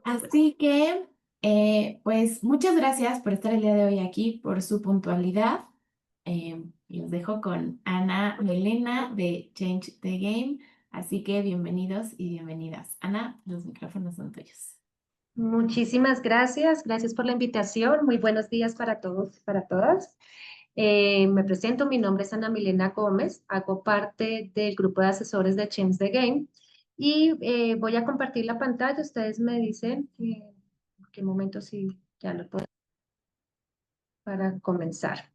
Así que, pues muchas gracias por estar el día de hoy aquí, por su puntualidad. Los dejo con Ana Melena de Change the Game. Así que bienvenidos y bienvenidas. Ana, los micrófonos son tuyos. Muchísimas gracias, gracias por la invitación. Muy buenos días para todos y para todas. Me presento, mi nombre es Ana Milena Gómez, hago parte del grupo de asesores de Change the Game y voy a compartir la pantalla. Ustedes me dicen en qué momento sí ya lo puedo para comenzar.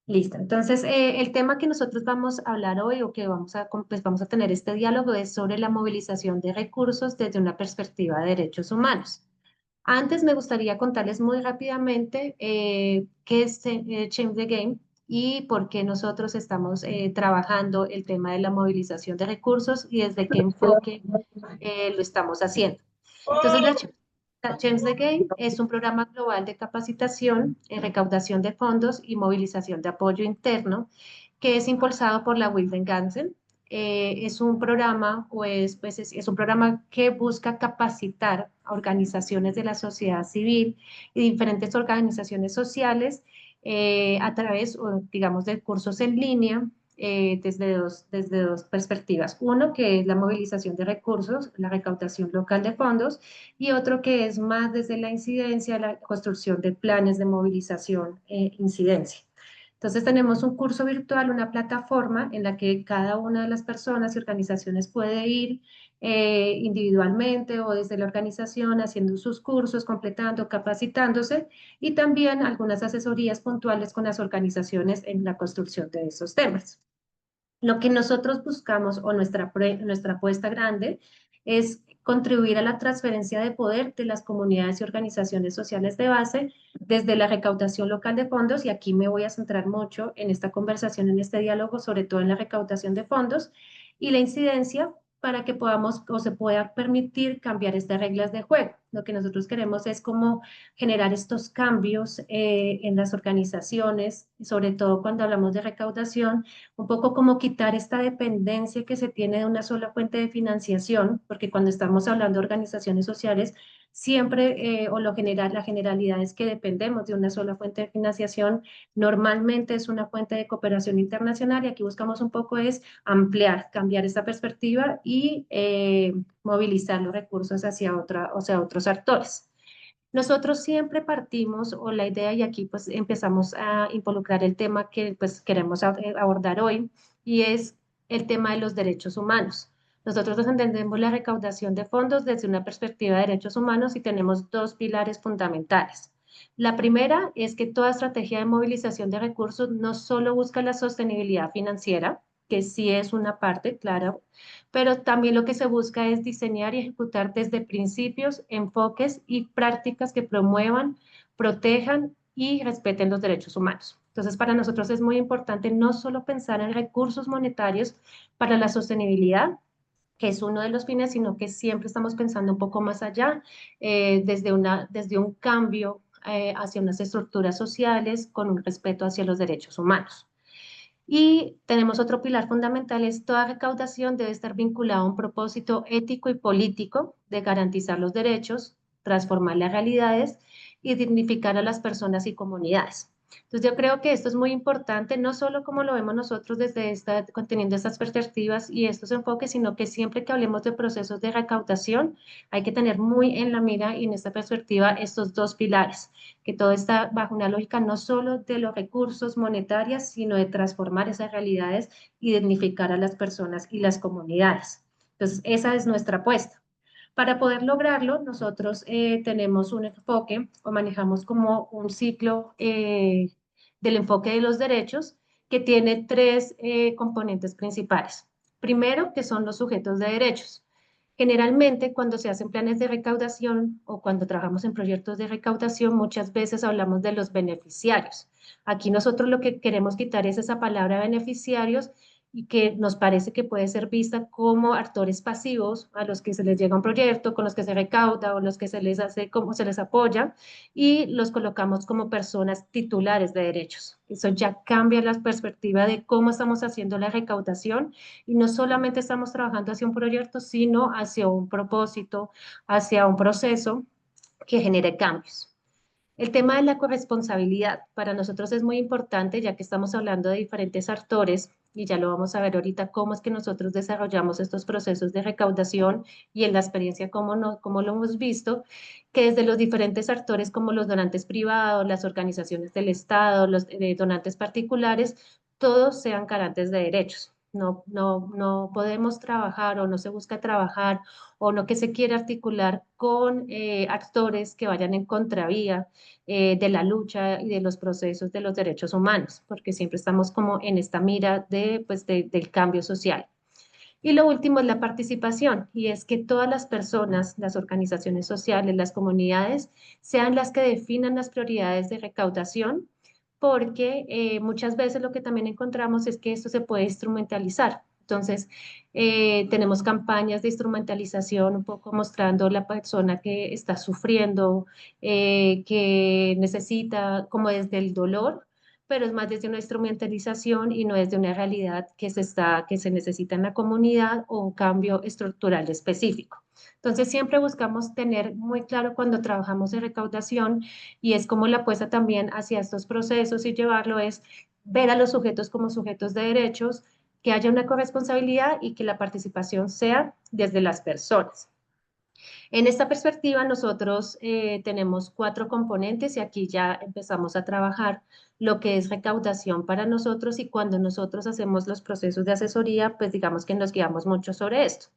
Listo. Entonces, el tema que nosotros vamos a hablar hoy o que pues vamos a tener este diálogo es sobre la movilización de recursos desde una perspectiva de derechos humanos. Antes me gustaría contarles muy rápidamente qué es Change the Game y por qué nosotros estamos trabajando el tema de la movilización de recursos y desde qué enfoque lo estamos haciendo. Entonces, la Change the Game es un programa global de capacitación, recaudación de fondos y movilización de apoyo interno que es impulsado por la Wilden Gansen. Es un programa, es un programa que busca capacitar a organizaciones de la sociedad civil y diferentes organizaciones sociales a través, digamos, de cursos en línea desde dos perspectivas. Uno que es la movilización de recursos, la recaudación local de fondos, y otro que es más desde la incidencia, la construcción de planes de movilización e incidencia. Entonces tenemos un curso virtual, una plataforma en la que cada una de las personas y organizaciones puede ir individualmente o desde la organización haciendo sus cursos, completando, capacitándose y también algunas asesorías puntuales con las organizaciones en la construcción de esos temas. Lo que nosotros buscamos o nuestra apuesta grande es contribuir a la transferencia de poder de las comunidades y organizaciones sociales de base desde la recaudación local de fondos, y aquí me voy a centrar mucho en esta conversación, en este diálogo, sobre todo en la recaudación de fondos y la incidencia para que podamos o se pueda permitir cambiar estas reglas de juego. Lo que nosotros queremos es como generar estos cambios en las organizaciones, sobre todo cuando hablamos de recaudación, un poco como quitar esta dependencia que se tiene de una sola fuente de financiación, porque cuando estamos hablando de organizaciones sociales, siempre o la generalidad es que dependemos de una sola fuente de financiación, normalmente es una fuente de cooperación internacional y aquí buscamos un poco es ampliar, cambiar esta perspectiva y movilizar los recursos o sea, otros actores. Nosotros siempre partimos, o la idea, y aquí pues empezamos a involucrar el tema que pues queremos abordar hoy, y es el tema de los derechos humanos. Nosotros entendemos la recaudación de fondos desde una perspectiva de derechos humanos y tenemos dos pilares fundamentales. La primera es que toda estrategia de movilización de recursos no solo busca la sostenibilidad financiera, que sí es una parte, claro, pero también lo que se busca es diseñar y ejecutar desde principios, enfoques y prácticas que promuevan, protejan y respeten los derechos humanos. Entonces, para nosotros es muy importante no solo pensar en recursos monetarios para la sostenibilidad, que es uno de los fines, sino que siempre estamos pensando un poco más allá, desde un cambio hacia unas estructuras sociales con un respeto hacia los derechos humanos. Y tenemos otro pilar fundamental, es toda recaudación debe estar vinculada a un propósito ético y político de garantizar los derechos, transformar las realidades y dignificar a las personas y comunidades. Entonces yo creo que esto es muy importante, no solo como lo vemos nosotros teniendo estas perspectivas y estos enfoques, sino que siempre que hablemos de procesos de recaudación, hay que tener muy en la mira y en esta perspectiva estos dos pilares, que todo está bajo una lógica no solo de los recursos monetarios, sino de transformar esas realidades y dignificar a las personas y las comunidades. Entonces, esa es nuestra apuesta. Para poder lograrlo, nosotros tenemos un enfoque o manejamos como un ciclo del enfoque de los derechos que tiene tres componentes principales. Primero, que son los sujetos de derechos. Generalmente, cuando se hacen planes de recaudación o cuando trabajamos en proyectos de recaudación, muchas veces hablamos de los beneficiarios. Aquí nosotros lo que queremos quitar es esa palabra beneficiarios y que nos parece que puede ser vista como actores pasivos a los que se les llega un proyecto, con los que se recauda o los que se les hace, como se les apoya, y los colocamos como personas titulares de derechos. Eso ya cambia la perspectiva de cómo estamos haciendo la recaudación y no solamente estamos trabajando hacia un proyecto, sino hacia un propósito, hacia un proceso que genere cambios. El tema de la corresponsabilidad para nosotros es muy importante ya que estamos hablando de diferentes actores y ya lo vamos a ver ahorita cómo es que nosotros desarrollamos estos procesos de recaudación y en la experiencia cómo lo hemos visto, que desde los diferentes actores como los donantes privados, las organizaciones del Estado, los donantes particulares, todos sean garantes de derechos. No podemos trabajar o no se busca trabajar o no que se quiera articular con actores que vayan en contravía de la lucha y de los procesos de los derechos humanos, porque siempre estamos como en esta mira del cambio social. Y lo último es la participación, y es que todas las personas, las organizaciones sociales, las comunidades, sean las que definan las prioridades de recaudación, porque muchas veces lo que también encontramos es que esto se puede instrumentalizar. Entonces, tenemos campañas de instrumentalización un poco mostrando la persona que está sufriendo, que necesita como desde el dolor, pero es más desde una instrumentalización y no desde una realidad que se necesita en la comunidad o un cambio estructural específico. Entonces, siempre buscamos tener muy claro cuando trabajamos en recaudación y es como la apuesta también hacia estos procesos y llevarlo es ver a los sujetos como sujetos de derechos, que haya una corresponsabilidad y que la participación sea desde las personas. En esta perspectiva, nosotros tenemos 4 componentes y aquí ya empezamos a trabajar lo que es recaudación para nosotros y cuando nosotros hacemos los procesos de asesoría, pues digamos que nos guiamos mucho sobre esto.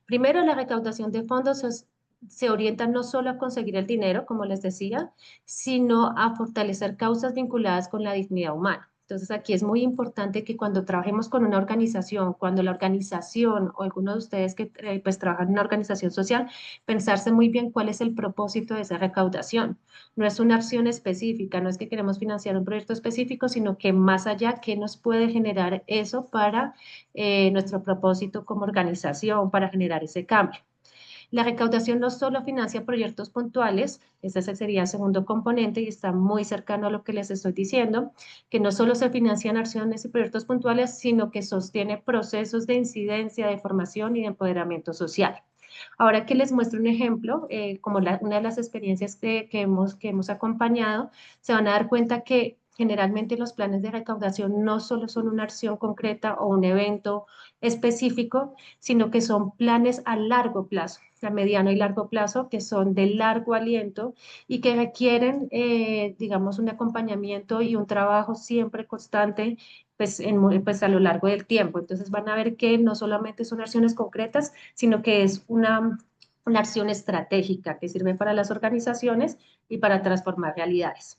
Primero, la recaudación de fondos se orienta no solo a conseguir el dinero, como les decía, sino a fortalecer causas vinculadas con la dignidad humana. Entonces, aquí es muy importante que cuando trabajemos con una organización, cuando la organización o alguno de ustedes que pues trabajan en una organización social, pensarse muy bien cuál es el propósito de esa recaudación. No es una acción específica, no es que queremos financiar un proyecto específico, sino que más allá, ¿qué nos puede generar eso para nuestro propósito como organización, para generar ese cambio? La recaudación no solo financia proyectos puntuales, ese sería el segundo componente y está muy cercano a lo que les estoy diciendo, que no solo se financian acciones y proyectos puntuales, sino que sostiene procesos de incidencia, de formación y de empoderamiento social. Ahora que les muestro un ejemplo, como una de las experiencias que hemos acompañado, se van a dar cuenta que generalmente los planes de recaudación no solo son una acción concreta o un evento específico, sino que son planes a largo plazo, a mediano y largo plazo, que son de largo aliento y que requieren, digamos, un acompañamiento y un trabajo siempre constante pues a lo largo del tiempo. Entonces van a ver que no solamente son acciones concretas, sino que es una acción estratégica que sirve para las organizaciones y para transformar realidades.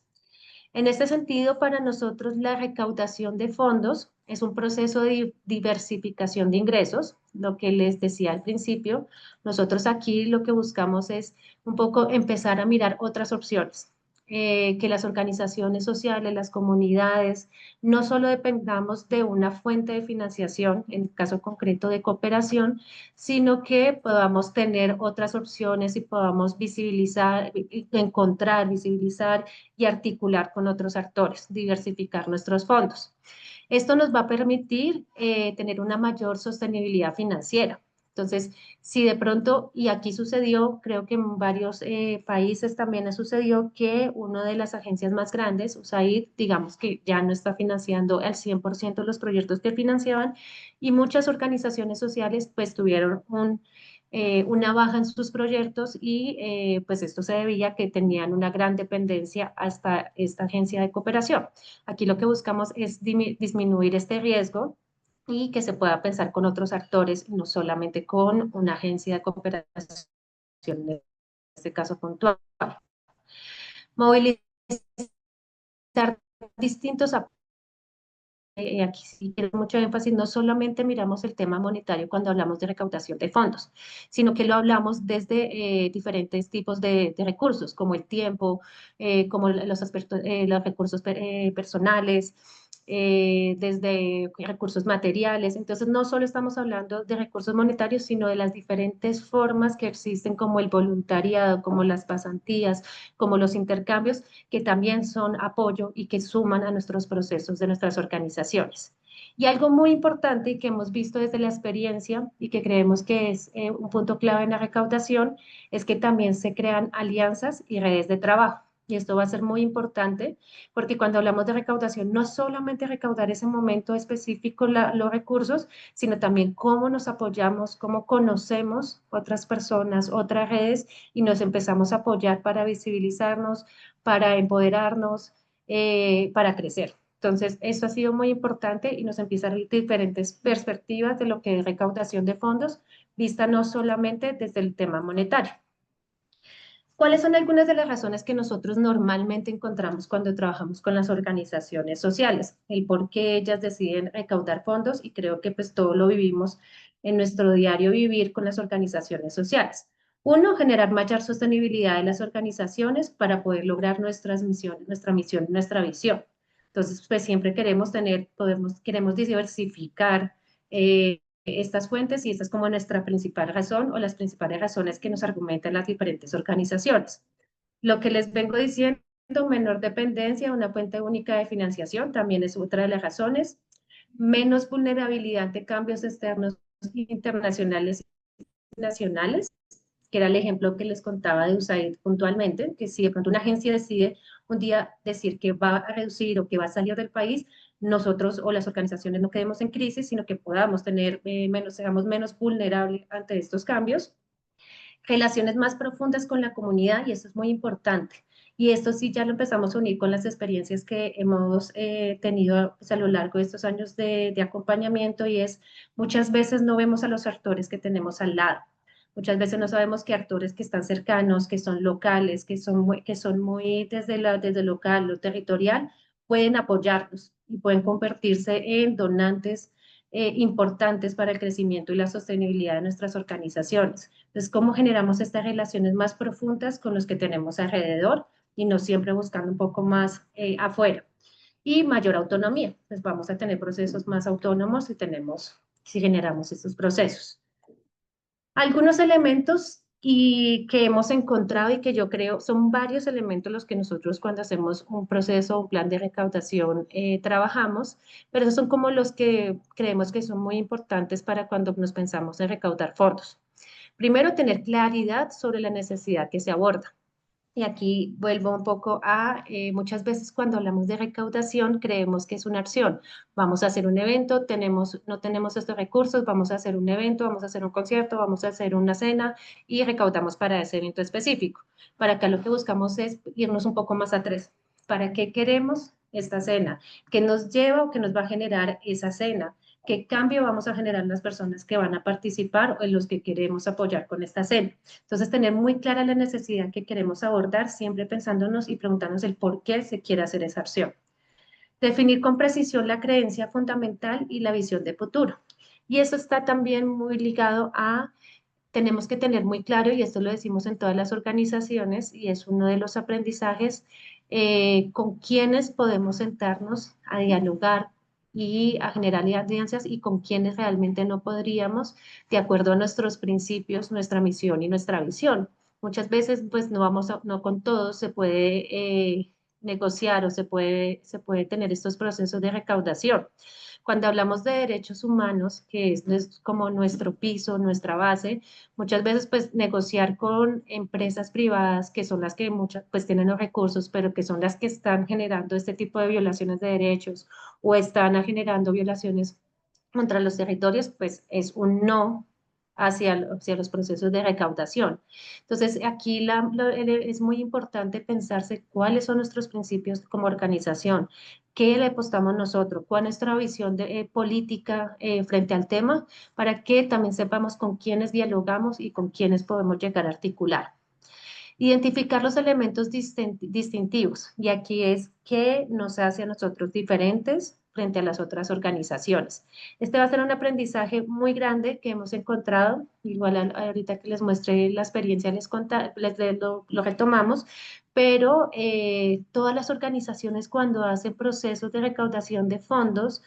En este sentido, para nosotros la recaudación de fondos es un proceso de diversificación de ingresos, lo que les decía al principio. Nosotros aquí lo que buscamos es un poco empezar a mirar otras opciones, que las organizaciones sociales, las comunidades, no solo dependamos de una fuente de financiación, en el caso concreto de cooperación, sino que podamos tener otras opciones y podamos visibilizar, encontrar, visibilizar y articular con otros actores, diversificar nuestros fondos. Esto nos va a permitir tener una mayor sostenibilidad financiera. Entonces, si de pronto, y aquí sucedió, creo que en varios países también sucedió que una de las agencias más grandes, USAID, digamos que ya no está financiando al 100% los proyectos que financiaban y muchas organizaciones sociales pues tuvieron una baja en sus proyectos y pues esto se debía a que tenían una gran dependencia hasta esta agencia de cooperación. Aquí lo que buscamos es disminuir este riesgo y que se pueda pensar con otros actores, no solamente con una agencia de cooperación, en este caso puntual. Movilizar distintos aquí sí quiero mucho énfasis, no solamente miramos el tema monetario cuando hablamos de recaudación de fondos, sino que lo hablamos desde diferentes tipos de recursos, como el tiempo, como los aspectos, los recursos personales, desde recursos materiales. Entonces, no solo estamos hablando de recursos monetarios, sino de las diferentes formas que existen, como el voluntariado, como las pasantías, como los intercambios, que también son apoyo y que suman a nuestros procesos de nuestras organizaciones. Y algo muy importante y que hemos visto desde la experiencia y que creemos que es un punto clave en la recaudación es que también se crean alianzas y redes de trabajo. Y esto va a ser muy importante porque cuando hablamos de recaudación, no es solamente recaudar ese momento específico los recursos, sino también cómo nos apoyamos, cómo conocemos otras personas, otras redes y nos empezamos a apoyar para visibilizarnos, para empoderarnos, para crecer. Entonces, eso ha sido muy importante y nos empieza a dar diferentes perspectivas de lo que es recaudación de fondos, vista no solamente desde el tema monetario. ¿Cuáles son algunas de las razones que nosotros normalmente encontramos cuando trabajamos con las organizaciones sociales? El por qué ellas deciden recaudar fondos y creo que pues todo lo vivimos en nuestro diario vivir con las organizaciones sociales. Uno, generar mayor sostenibilidad de las organizaciones para poder lograr nuestra misión, nuestra visión. Entonces, pues siempre queremos queremos diversificar estas fuentes y esta es como nuestra principal razón o las principales razones que nos argumentan las diferentes organizaciones. Lo que les vengo diciendo, menor dependencia, una fuente única de financiación, también es otra de las razones. Menos vulnerabilidad ante cambios externos internacionales y nacionales, que era el ejemplo que les contaba de USAID puntualmente, que si de pronto una agencia decide un día decir que va a reducir o que va a salir del país, nosotros o las organizaciones no quedemos en crisis, sino que podamos tener seamos menos vulnerables ante estos cambios. Relaciones más profundas con la comunidad, y eso es muy importante. Y esto sí ya lo empezamos a unir con las experiencias que hemos tenido pues, a lo largo de estos años de acompañamiento, y es muchas veces no vemos a los actores que tenemos al lado. Muchas veces no sabemos que actores que están cercanos, que son locales, que son muy desde local o territorial, pueden apoyarnos y pueden convertirse en donantes importantes para el crecimiento y la sostenibilidad de nuestras organizaciones. Entonces, ¿cómo generamos estas relaciones más profundas con los que tenemos alrededor y no siempre buscando un poco más afuera? Y mayor autonomía, pues vamos a tener procesos más autónomos si generamos estos procesos. Algunos elementos y que hemos encontrado y que yo creo son varios elementos los que nosotros cuando hacemos un proceso, un plan de recaudación, trabajamos, pero esos son como los que creemos que son muy importantes para cuando nos pensamos en recaudar fondos. Primero, tener claridad sobre la necesidad que se aborda. Y aquí vuelvo un poco a, muchas veces cuando hablamos de recaudación creemos que es una acción. Vamos a hacer un evento, no tenemos estos recursos, vamos a hacer un evento, vamos a hacer un concierto, vamos a hacer una cena y recaudamos para ese evento específico. Para acá lo que buscamos es irnos un poco más atrás. ¿Para qué queremos esta cena? ¿Qué nos lleva o qué nos va a generar esa cena? ¿Qué cambio vamos a generar en las personas que van a participar o en los que queremos apoyar con esta cena? Entonces, tener muy clara la necesidad que queremos abordar, siempre pensándonos y preguntándonos el por qué se quiere hacer esa acción. Definir con precisión la creencia fundamental y la visión de futuro. Y eso está también muy ligado a, tenemos que tener muy claro, y esto lo decimos en todas las organizaciones, y es uno de los aprendizajes, con quienes podemos sentarnos a dialogar y a generar alianzas y con quienes realmente no podríamos, de acuerdo a nuestros principios, nuestra misión y nuestra visión. Muchas veces, pues no con todos se puede negociar o se puede tener estos procesos de recaudación. Cuando hablamos de derechos humanos, que es como nuestro piso, nuestra base, muchas veces pues negociar con empresas privadas que son las que muchas pues tienen los recursos, pero que son las que están generando este tipo de violaciones de derechos o están generando violaciones contra los territorios, pues es un no hacia los procesos de recaudación. Entonces, aquí es muy importante pensarse cuáles son nuestros principios como organización, qué le apostamos nosotros, cuál es nuestra visión política frente al tema, para que también sepamos con quiénes dialogamos y con quiénes podemos llegar a articular. Identificar los elementos distintivos, y aquí es qué nos hace a nosotros diferentes frente a las otras organizaciones. Este va a ser un aprendizaje muy grande que hemos encontrado, igual ahorita que les muestre la experiencia lo retomamos, pero todas las organizaciones cuando hacen procesos de recaudación de fondos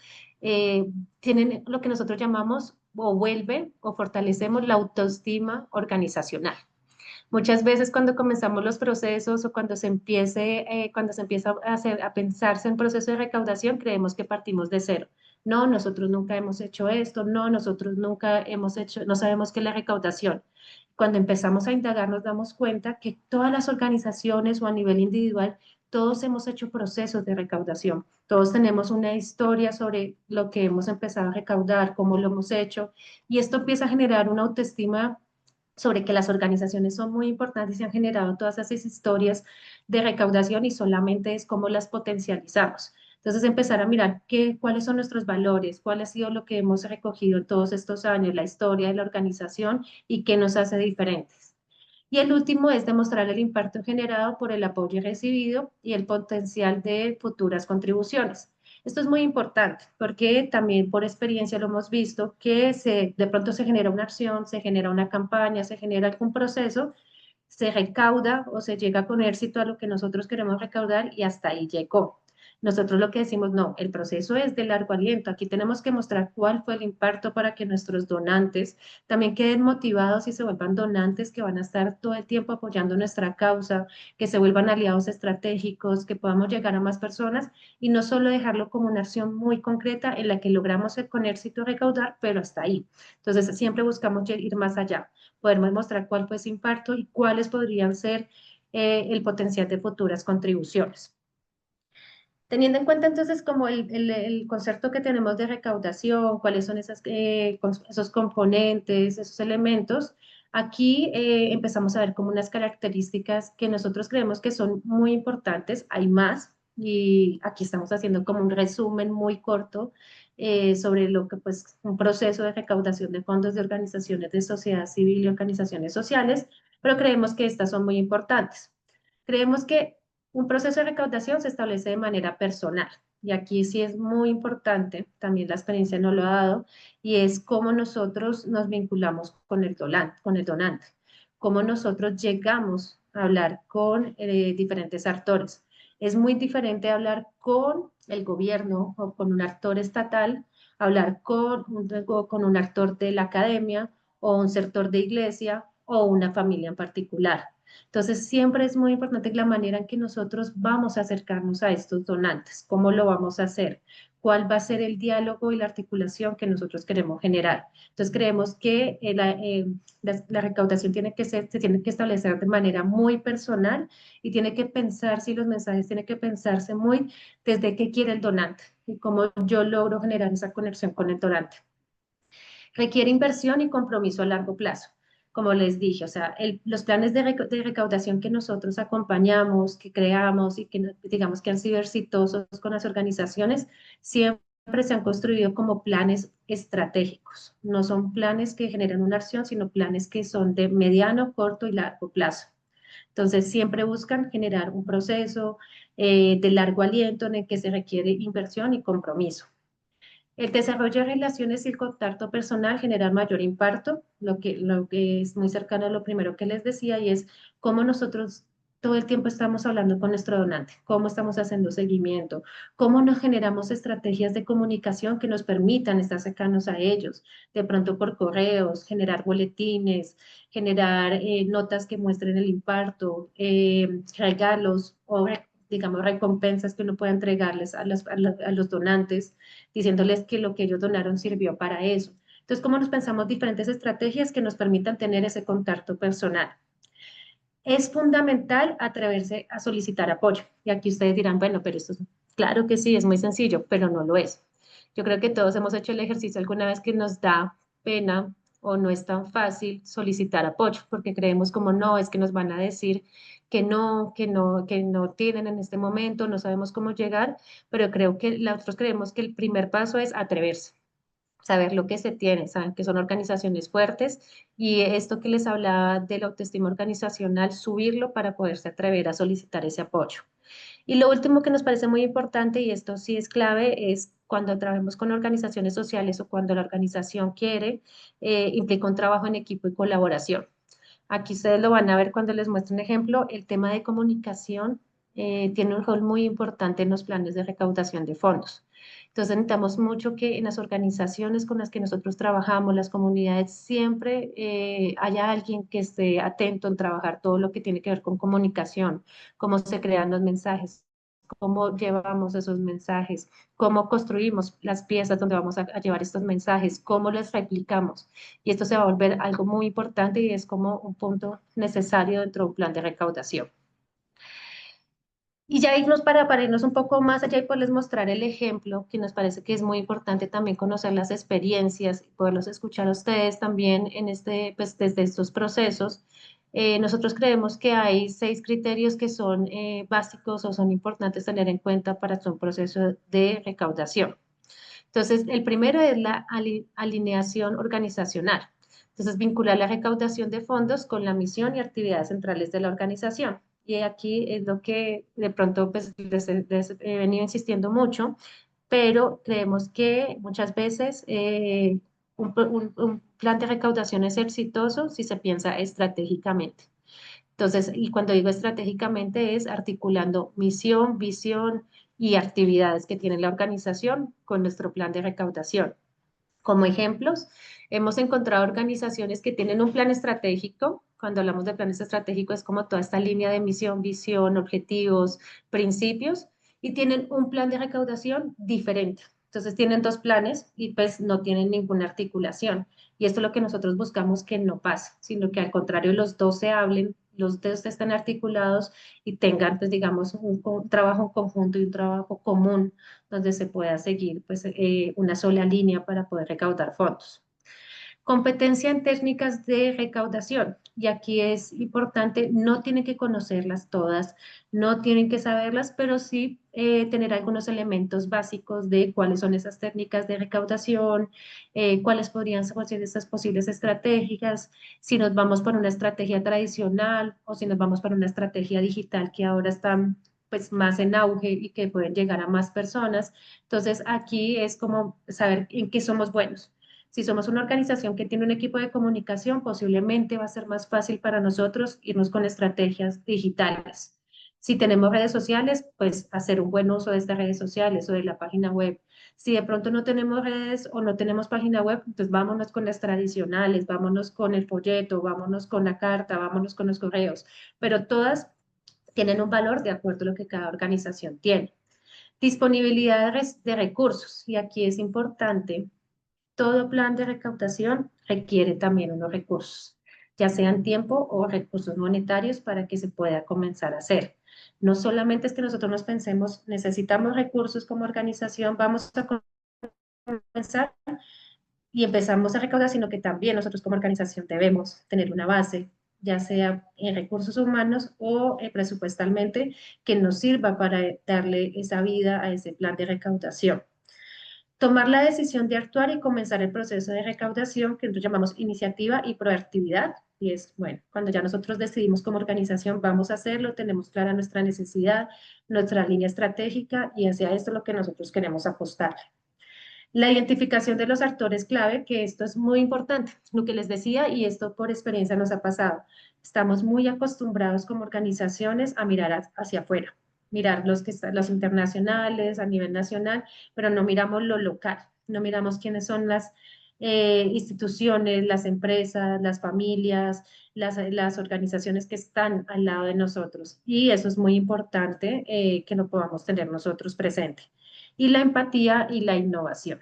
tienen lo que nosotros llamamos o vuelven o fortalecemos la autoestima organizacional. Muchas veces cuando comenzamos los procesos o cuando se empieza a hacer, a pensarse en proceso de recaudación, creemos que partimos de cero. No, nosotros nunca hemos hecho esto, no, nosotros nunca hemos hecho, no sabemos qué es la recaudación. Cuando empezamos a indagar nos damos cuenta que todas las organizaciones o a nivel individual, todos hemos hecho procesos de recaudación. Todos tenemos una historia sobre lo que hemos empezado a recaudar, cómo lo hemos hecho, y esto empieza a generar una autoestima sobre que las organizaciones son muy importantes y se han generado todas esas historias de recaudación y solamente es cómo las potencializamos. Entonces, empezar a mirar cuáles son nuestros valores, cuál ha sido lo que hemos recogido en todos estos años, la historia de la organización y qué nos hace diferentes. Y el último es demostrar el impacto generado por el apoyo recibido y el potencial de futuras contribuciones. Esto es muy importante porque también por experiencia lo hemos visto que de pronto se genera una acción, se genera una campaña, se genera algún proceso, se recauda o se llega con éxito a lo que nosotros queremos recaudar y hasta ahí llegó. Nosotros lo que decimos, no, el proceso es de largo aliento. Aquí tenemos que mostrar cuál fue el impacto para que nuestros donantes también queden motivados y se vuelvan donantes que van a estar todo el tiempo apoyando nuestra causa, que se vuelvan aliados estratégicos, que podamos llegar a más personas y no solo dejarlo como una acción muy concreta en la que logramos con éxito recaudar, pero hasta ahí. Entonces, siempre buscamos ir más allá, poder mostrar cuál fue ese impacto y cuáles podrían ser el potencial de futuras contribuciones. Teniendo en cuenta entonces como el concepto que tenemos de recaudación, cuáles son esos componentes, esos elementos, aquí empezamos a ver como unas características que nosotros creemos que son muy importantes, hay más, y aquí estamos haciendo como un resumen muy corto sobre lo que pues un proceso de recaudación de fondos de organizaciones de sociedad civil y organizaciones sociales, pero creemos que estas son muy importantes. Creemos que un proceso de recaudación se establece de manera personal y aquí sí es muy importante, también la experiencia nos lo ha dado, y es cómo nosotros nos vinculamos con el donante, cómo nosotros llegamos a hablar con diferentes actores. Es muy diferente hablar con el gobierno o con un actor estatal, hablar con un actor de la academia o un sector de iglesia o una familia en particular. Entonces, siempre es muy importante la manera en que nosotros vamos a acercarnos a estos donantes, cómo lo vamos a hacer, cuál va a ser el diálogo y la articulación que nosotros queremos generar. Entonces, creemos que la recaudación se tiene que establecer de manera muy personal y tiene que pensarse, y los mensajes tienen que pensarse muy desde qué quiere el donante y cómo yo logro generar esa conexión con el donante. Requiere inversión y compromiso a largo plazo. Como les dije, o sea, los planes de recaudación que nosotros acompañamos, que creamos y que digamos que han sido exitosos con las organizaciones, siempre se han construido como planes estratégicos. No son planes que generan una acción, sino planes que son de mediano, corto y largo plazo. Entonces, siempre buscan generar un proceso de largo aliento en el que se requiere inversión y compromiso. El desarrollo de relaciones y el contacto personal genera mayor impacto, lo que es muy cercano a lo primero que les decía, y es cómo nosotros todo el tiempo estamos hablando con nuestro donante, cómo estamos haciendo seguimiento, cómo nos generamos estrategias de comunicación que nos permitan estar cercanos a ellos, de pronto por correos, generar boletines, generar notas que muestren el impacto, regalos o digamos recompensas que uno pueda entregarles a los donantes diciéndoles que lo que ellos donaron sirvió para eso. Entonces, ¿cómo nos pensamos diferentes estrategias que nos permitan tener ese contacto personal? Es fundamental atreverse a solicitar apoyo. Y aquí ustedes dirán, bueno, pero esto es, claro que sí, es muy sencillo, pero no lo es. Yo creo que todos hemos hecho el ejercicio alguna vez que nos da pena o no es tan fácil solicitar apoyo, porque creemos como no, es que nos van a decir que no tienen en este momento, no sabemos cómo llegar, pero creo que nosotros creemos que el primer paso es atreverse, saber lo que se tiene, saben que son organizaciones fuertes y esto que les hablaba de la autoestima organizacional, subirlo para poderse atrever a solicitar ese apoyo. Y lo último que nos parece muy importante, y esto sí es clave, es cuando trabajemos con organizaciones sociales o cuando la organización quiere, implica un trabajo en equipo y colaboración. Aquí ustedes lo van a ver cuando les muestre un ejemplo. El tema de comunicación tiene un rol muy importante en los planes de recaudación de fondos. Entonces necesitamos mucho que en las organizaciones con las que nosotros trabajamos, las comunidades, siempre haya alguien que esté atento en trabajar todo lo que tiene que ver con comunicación, cómo se crean los mensajes, cómo llevamos esos mensajes, cómo construimos las piezas donde vamos a llevar estos mensajes, cómo los replicamos. Y esto se va a volver algo muy importante y es como un punto necesario dentro de un plan de recaudación. Y ya irnos para irnos un poco más allá y poderles mostrar el ejemplo, que nos parece que es muy importante también conocer las experiencias y poderlos escuchar a ustedes también en pues, desde estos procesos. Nosotros creemos que hay 6 criterios que son básicos o son importantes tener en cuenta para un proceso de recaudación. Entonces, el primero es la alineación organizacional. Entonces, vincular la recaudación de fondos con la misión y actividades centrales de la organización. Y aquí es lo que de pronto pues, les he venido insistiendo mucho, pero creemos que muchas veces un plan de recaudación es exitoso si se piensa estratégicamente. Entonces, y cuando digo estratégicamente es articulando misión, visión y actividades que tiene la organización con nuestro plan de recaudación. Como ejemplos, hemos encontrado organizaciones que tienen un plan estratégico. Cuando hablamos de planes estratégicos es como toda esta línea de misión, visión, objetivos, principios, y tienen un plan de recaudación diferente. Entonces tienen 2 planes y pues no tienen ninguna articulación. Y esto es lo que nosotros buscamos que no pase, sino que al contrario los dos se hablen, los dos estén articulados y tengan pues digamos un trabajo en conjunto y un trabajo común donde se pueda seguir pues, una sola línea para poder recaudar fondos. Competencia en técnicas de recaudación. Y aquí es importante, no tienen que conocerlas todas, no tienen que saberlas, pero sí tener algunos elementos básicos de cuáles son esas técnicas de recaudación, cuáles podrían ser estas posibles estrategias, si nos vamos por una estrategia tradicional o si nos vamos por una estrategia digital que ahora están pues más en auge y que pueden llegar a más personas. Entonces aquí es como saber en qué somos buenos. Si somos una organización que tiene un equipo de comunicación, posiblemente va a ser más fácil para nosotros irnos con estrategias digitales. Si tenemos redes sociales, pues hacer un buen uso de estas redes sociales o de la página web. Si de pronto no tenemos redes o no tenemos página web, pues vámonos con las tradicionales, vámonos con el folleto, vámonos con la carta, vámonos con los correos, pero todas tienen un valor de acuerdo a lo que cada organización tiene. Disponibilidad de recursos, y aquí es importante todo plan de recaudación requiere también unos recursos, ya sean tiempo o recursos monetarios para que se pueda comenzar a hacer. No solamente es que nosotros nos pensemos, necesitamos recursos como organización, vamos a comenzar y empezamos a recaudar, sino que también nosotros como organización debemos tener una base, ya sea en recursos humanos o presupuestalmente, que nos sirva para darle esa vida a ese plan de recaudación. Tomar la decisión de actuar y comenzar el proceso de recaudación, que nosotros llamamos iniciativa y proactividad. Y es, bueno, cuando ya nosotros decidimos como organización, vamos a hacerlo, tenemos clara nuestra necesidad, nuestra línea estratégica y hacia esto es lo que nosotros queremos apostar. La identificación de los actores clave, que esto es muy importante, lo que les decía, y esto por experiencia nos ha pasado. Estamos muy acostumbrados como organizaciones a mirar hacia afuera, mirar los, que están, los internacionales a nivel nacional, pero no miramos lo local, no miramos quiénes son las instituciones, las empresas, las familias, las organizaciones que están al lado de nosotros. Y eso es muy importante que lo podamos tener nosotros presente. Y la empatía y la innovación.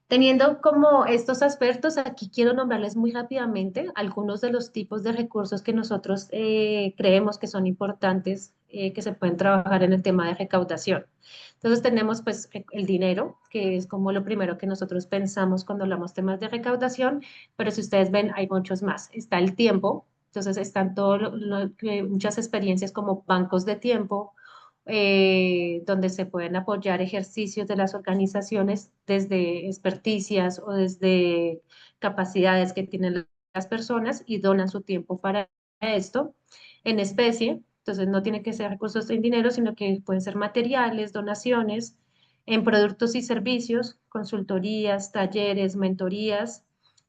Teniendo como estos aspectos, aquí quiero nombrarles muy rápidamente algunos de los tipos de recursos que nosotros creemos que son importantes, que se pueden trabajar en el tema de recaudación. Entonces tenemos pues el dinero, que es como lo primero que nosotros pensamos cuando hablamos temas de recaudación, pero si ustedes ven hay muchos más. Está el tiempo, entonces están muchas experiencias como bancos de tiempo, donde se pueden apoyar ejercicios de las organizaciones desde experticias o desde capacidades que tienen las personas y donan su tiempo para esto en especie. Entonces no tiene que ser recursos en dinero, sino que pueden ser materiales, donaciones, en productos y servicios, consultorías, talleres, mentorías,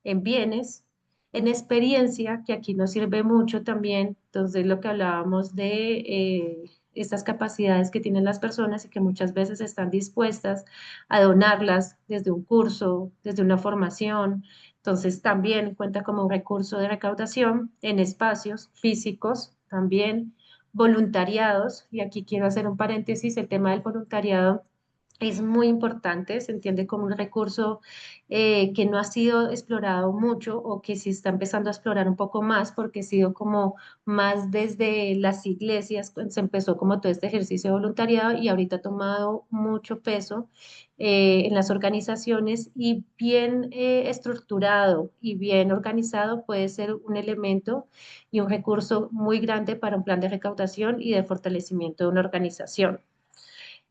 en bienes, en experiencia, que aquí nos sirve mucho también. Entonces lo que hablábamos de estas capacidades que tienen las personas y que muchas veces están dispuestas a donarlas desde un curso, desde una formación. Entonces también cuenta como un recurso de recaudación en espacios físicos, también voluntariados. Y aquí quiero hacer un paréntesis, el tema del voluntariado es muy importante, se entiende como un recurso que no ha sido explorado mucho o que sí está empezando a explorar un poco más porque ha sido como más desde las iglesias, se empezó como todo este ejercicio de voluntariado y ahorita ha tomado mucho peso en las organizaciones y bien estructurado y bien organizado puede ser un elemento y un recurso muy grande para un plan de recaudación y de fortalecimiento de una organización.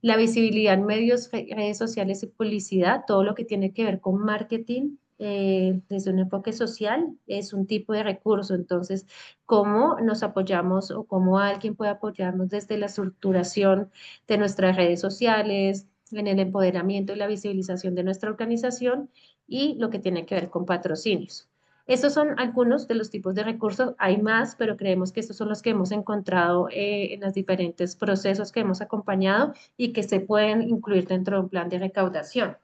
La visibilidad en medios, redes sociales y publicidad, todo lo que tiene que ver con marketing desde un enfoque social es un tipo de recurso. Entonces, ¿cómo nos apoyamos o cómo alguien puede apoyarnos desde la estructuración de nuestras redes sociales, en el empoderamiento y la visibilización de nuestra organización y lo que tiene que ver con patrocinios? Estos son algunos de los tipos de recursos, hay más, pero creemos que estos son los que hemos encontrado en los diferentes procesos que hemos acompañado y que se pueden incluir dentro de un plan de recaudación.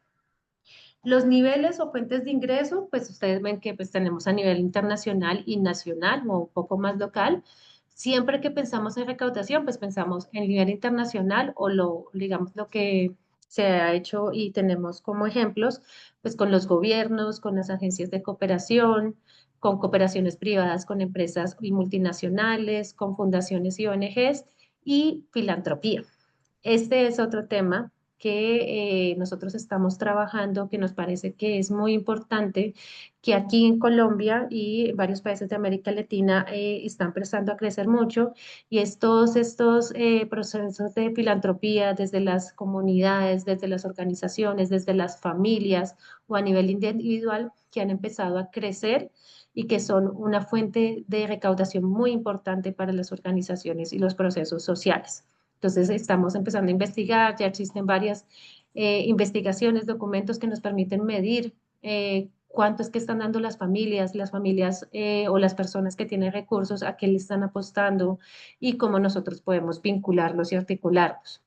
Los niveles o fuentes de ingreso, pues ustedes ven que pues tenemos a nivel internacional y nacional o un poco más local. Siempre que pensamos en recaudación, pues pensamos en nivel internacional o digamos, lo que se ha hecho y tenemos como ejemplos, pues con los gobiernos, con las agencias de cooperación, con cooperaciones privadas, con empresas y multinacionales, con fundaciones y ONGs y filantropía. Este es otro tema que nosotros estamos trabajando, que nos parece que es muy importante, que aquí en Colombia y varios países de América Latina están empezando a crecer mucho, y es todos estos procesos de filantropía desde las comunidades, desde las organizaciones, desde las familias o a nivel individual que han empezado a crecer y que son una fuente de recaudación muy importante para las organizaciones y los procesos sociales. Entonces estamos empezando a investigar, ya existen varias investigaciones, documentos que nos permiten medir cuánto es que están dando las familias o las personas que tienen recursos, a qué le están apostando y cómo nosotros podemos vincularlos y articularlos.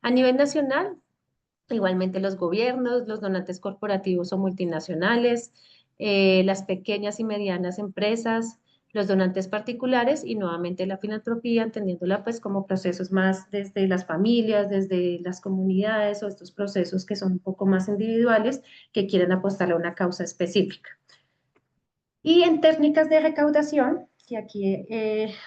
A nivel nacional, igualmente los gobiernos, los donantes corporativos o multinacionales, las pequeñas y medianas empresas, los donantes particulares y nuevamente la filantropía, entendiéndola pues como procesos más desde las familias, desde las comunidades o estos procesos que son un poco más individuales que quieren apostar a una causa específica. Y en técnicas de recaudación, que aquí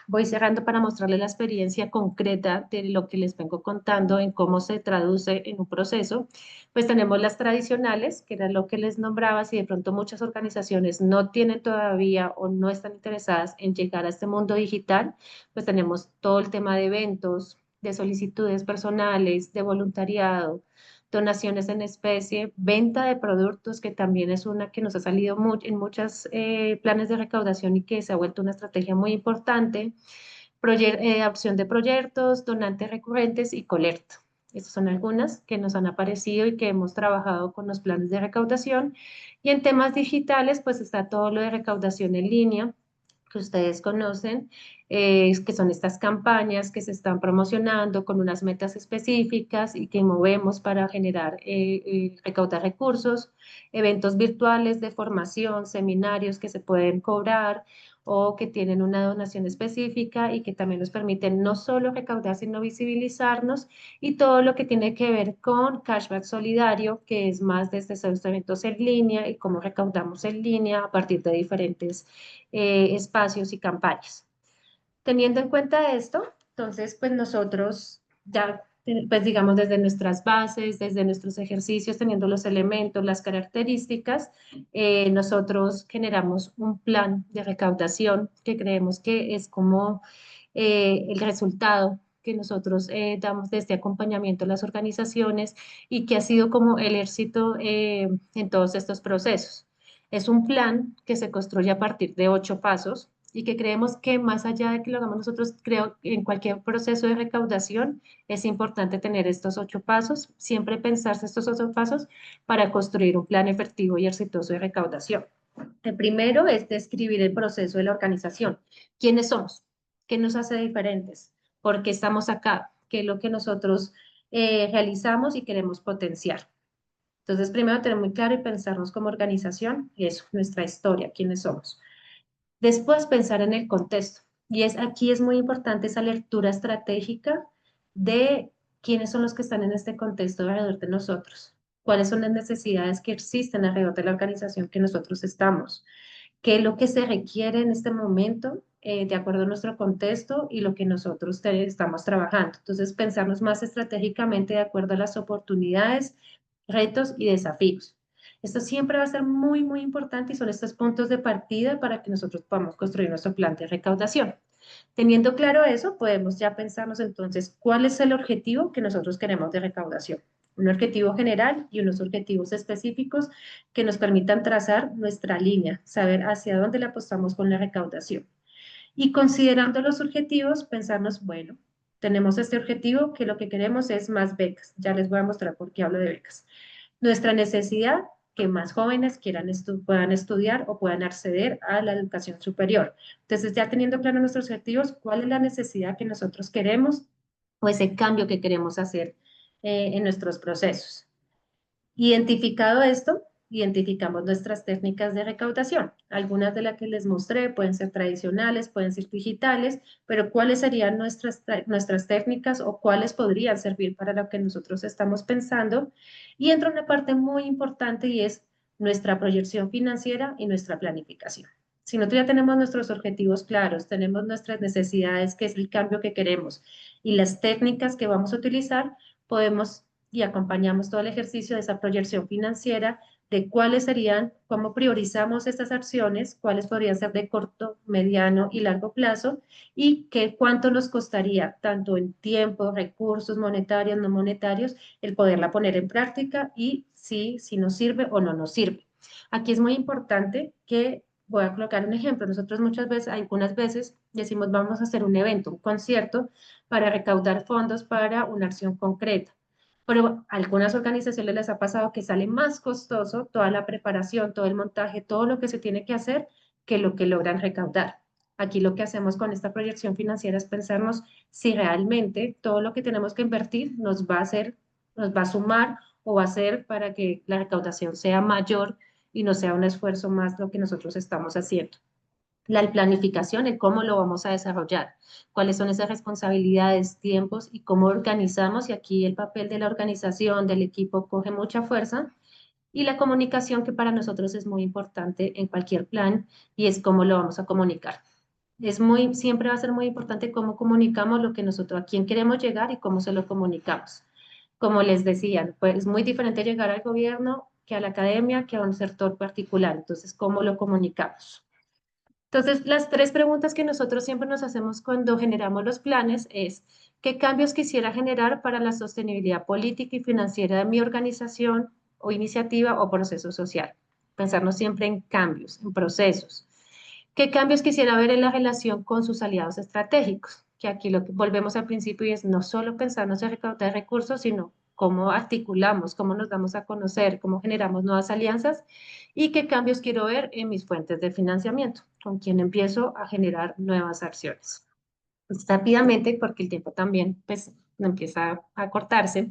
voy cerrando para mostrarles la experiencia concreta de lo que les vengo contando en cómo se traduce en un proceso, pues tenemos las tradicionales, que era lo que les nombraba, si de pronto muchas organizaciones no tienen todavía o no están interesadas en llegar a este mundo digital, pues tenemos todo el tema de eventos, de solicitudes personales, de voluntariado, donaciones en especie, venta de productos, que también es una que nos ha salido en muchos planes de recaudación y que se ha vuelto una estrategia muy importante, opción de proyectos, donantes recurrentes y colecta. Estas son algunas que nos han aparecido y que hemos trabajado con los planes de recaudación. Y en temas digitales, pues está todo lo de recaudación en línea, que ustedes conocen, que son estas campañas que se están promocionando con unas metas específicas y que movemos para generar, recaudar recursos, eventos virtuales de formación, seminarios que se pueden cobrar o que tienen una donación específica y que también nos permiten no solo recaudar, sino visibilizarnos, y todo lo que tiene que ver con cashback solidario, que es más desde estos eventos en línea y cómo recaudamos en línea a partir de diferentes espacios y campañas. Teniendo en cuenta esto, entonces, pues nosotros ya, pues digamos, desde nuestras bases, desde nuestros ejercicios, teniendo los elementos, las características, nosotros generamos un plan de recaudación que creemos que es como el resultado que nosotros damos de este acompañamiento a las organizaciones y que ha sido como el éxito en todos estos procesos. Es un plan que se construye a partir de 8 pasos. y que creemos que más allá de que lo hagamos nosotros, creo que en cualquier proceso de recaudación es importante tener estos 8 pasos, siempre pensarse estos 8 pasos para construir un plan efectivo y exitoso de recaudación. El primero es describir el proceso de la organización. ¿Quiénes somos? ¿Qué nos hace diferentes? ¿Por qué estamos acá? ¿Qué es lo que nosotros realizamos y queremos potenciar? Entonces, primero tener muy claro y pensarnos como organización, y eso, nuestra historia, quiénes somos. Después, pensar en el contexto. Y aquí es muy importante esa lectura estratégica de quiénes son los que están en este contexto alrededor de nosotros, cuáles son las necesidades que existen alrededor de la organización que nosotros estamos, qué es lo que se requiere en este momento de acuerdo a nuestro contexto y lo que nosotros estamos trabajando. Entonces, pensarnos más estratégicamente de acuerdo a las oportunidades, retos y desafíos. Esto siempre va a ser muy, muy importante y son estos puntos de partida para que nosotros podamos construir nuestro plan de recaudación. Teniendo claro eso, podemos ya pensarnos entonces cuál es el objetivo que nosotros queremos de recaudación. Un objetivo general y unos objetivos específicos que nos permitan trazar nuestra línea, saber hacia dónde le apostamos con la recaudación. Y considerando los objetivos, pensarnos, bueno, tenemos este objetivo que lo que queremos es más becas. Ya les voy a mostrar por qué hablo de becas. Nuestra necesidad, que más jóvenes puedan estudiar o puedan acceder a la educación superior. Entonces, ya teniendo claro nuestros objetivos, cuál es la necesidad que nosotros queremos o ese cambio que queremos hacer en nuestros procesos. Identificado esto, identificamos nuestras técnicas de recaudación. Algunas de las que les mostré pueden ser tradicionales, pueden ser digitales, pero ¿cuáles serían nuestras técnicas o cuáles podrían servir para lo que nosotros estamos pensando? Y entra una parte muy importante y es nuestra proyección financiera y nuestra planificación. Si nosotros ya tenemos nuestros objetivos claros, tenemos nuestras necesidades, que es el cambio que queremos, y las técnicas que vamos a utilizar, podemos y acompañamos todo el ejercicio de esa proyección financiera de cuáles serían, cómo priorizamos estas acciones, cuáles podrían ser de corto, mediano y largo plazo y cuánto nos costaría, tanto en tiempo, recursos monetarios, no monetarios, el poderla poner en práctica y si nos sirve o no nos sirve. Aquí es muy importante que voy a colocar un ejemplo. Nosotros muchas veces, algunas veces decimos vamos a hacer un evento, un concierto para recaudar fondos para una acción concreta. Pero a algunas organizaciones les ha pasado que sale más costoso toda la preparación, todo el montaje, todo lo que se tiene que hacer que lo que logran recaudar. Aquí lo que hacemos con esta proyección financiera es pensarnos si realmente todo lo que tenemos que invertir nos va a hacer, nos va a sumar o va a ser para que la recaudación sea mayor y no sea un esfuerzo más lo que nosotros estamos haciendo. La planificación, el cómo lo vamos a desarrollar, cuáles son esas responsabilidades, tiempos y cómo organizamos. Y aquí el papel de la organización, del equipo, coge mucha fuerza. Y la comunicación, que para nosotros es muy importante en cualquier plan, y es cómo lo vamos a comunicar. Siempre va a ser muy importante cómo comunicamos lo que nosotros, a quién queremos llegar y cómo se lo comunicamos. Como les decía, pues es muy diferente llegar al gobierno que a la academia, que a un sector particular. Entonces, ¿cómo lo comunicamos? Entonces, las 3 preguntas que nosotros siempre nos hacemos cuando generamos los planes es, ¿qué cambios quisiera generar para la sostenibilidad política y financiera de mi organización o iniciativa o proceso social? Pensarnos siempre en cambios, en procesos. ¿Qué cambios quisiera ver en la relación con sus aliados estratégicos? Que aquí lo que volvemos al principio y es no solo pensarnos en recaudar recursos, sino cómo articulamos, cómo nos damos a conocer, cómo generamos nuevas alianzas y qué cambios quiero ver en mis fuentes de financiamiento, con quién empiezo a generar nuevas acciones. Pues, rápidamente, porque el tiempo también pues, empieza a cortarse.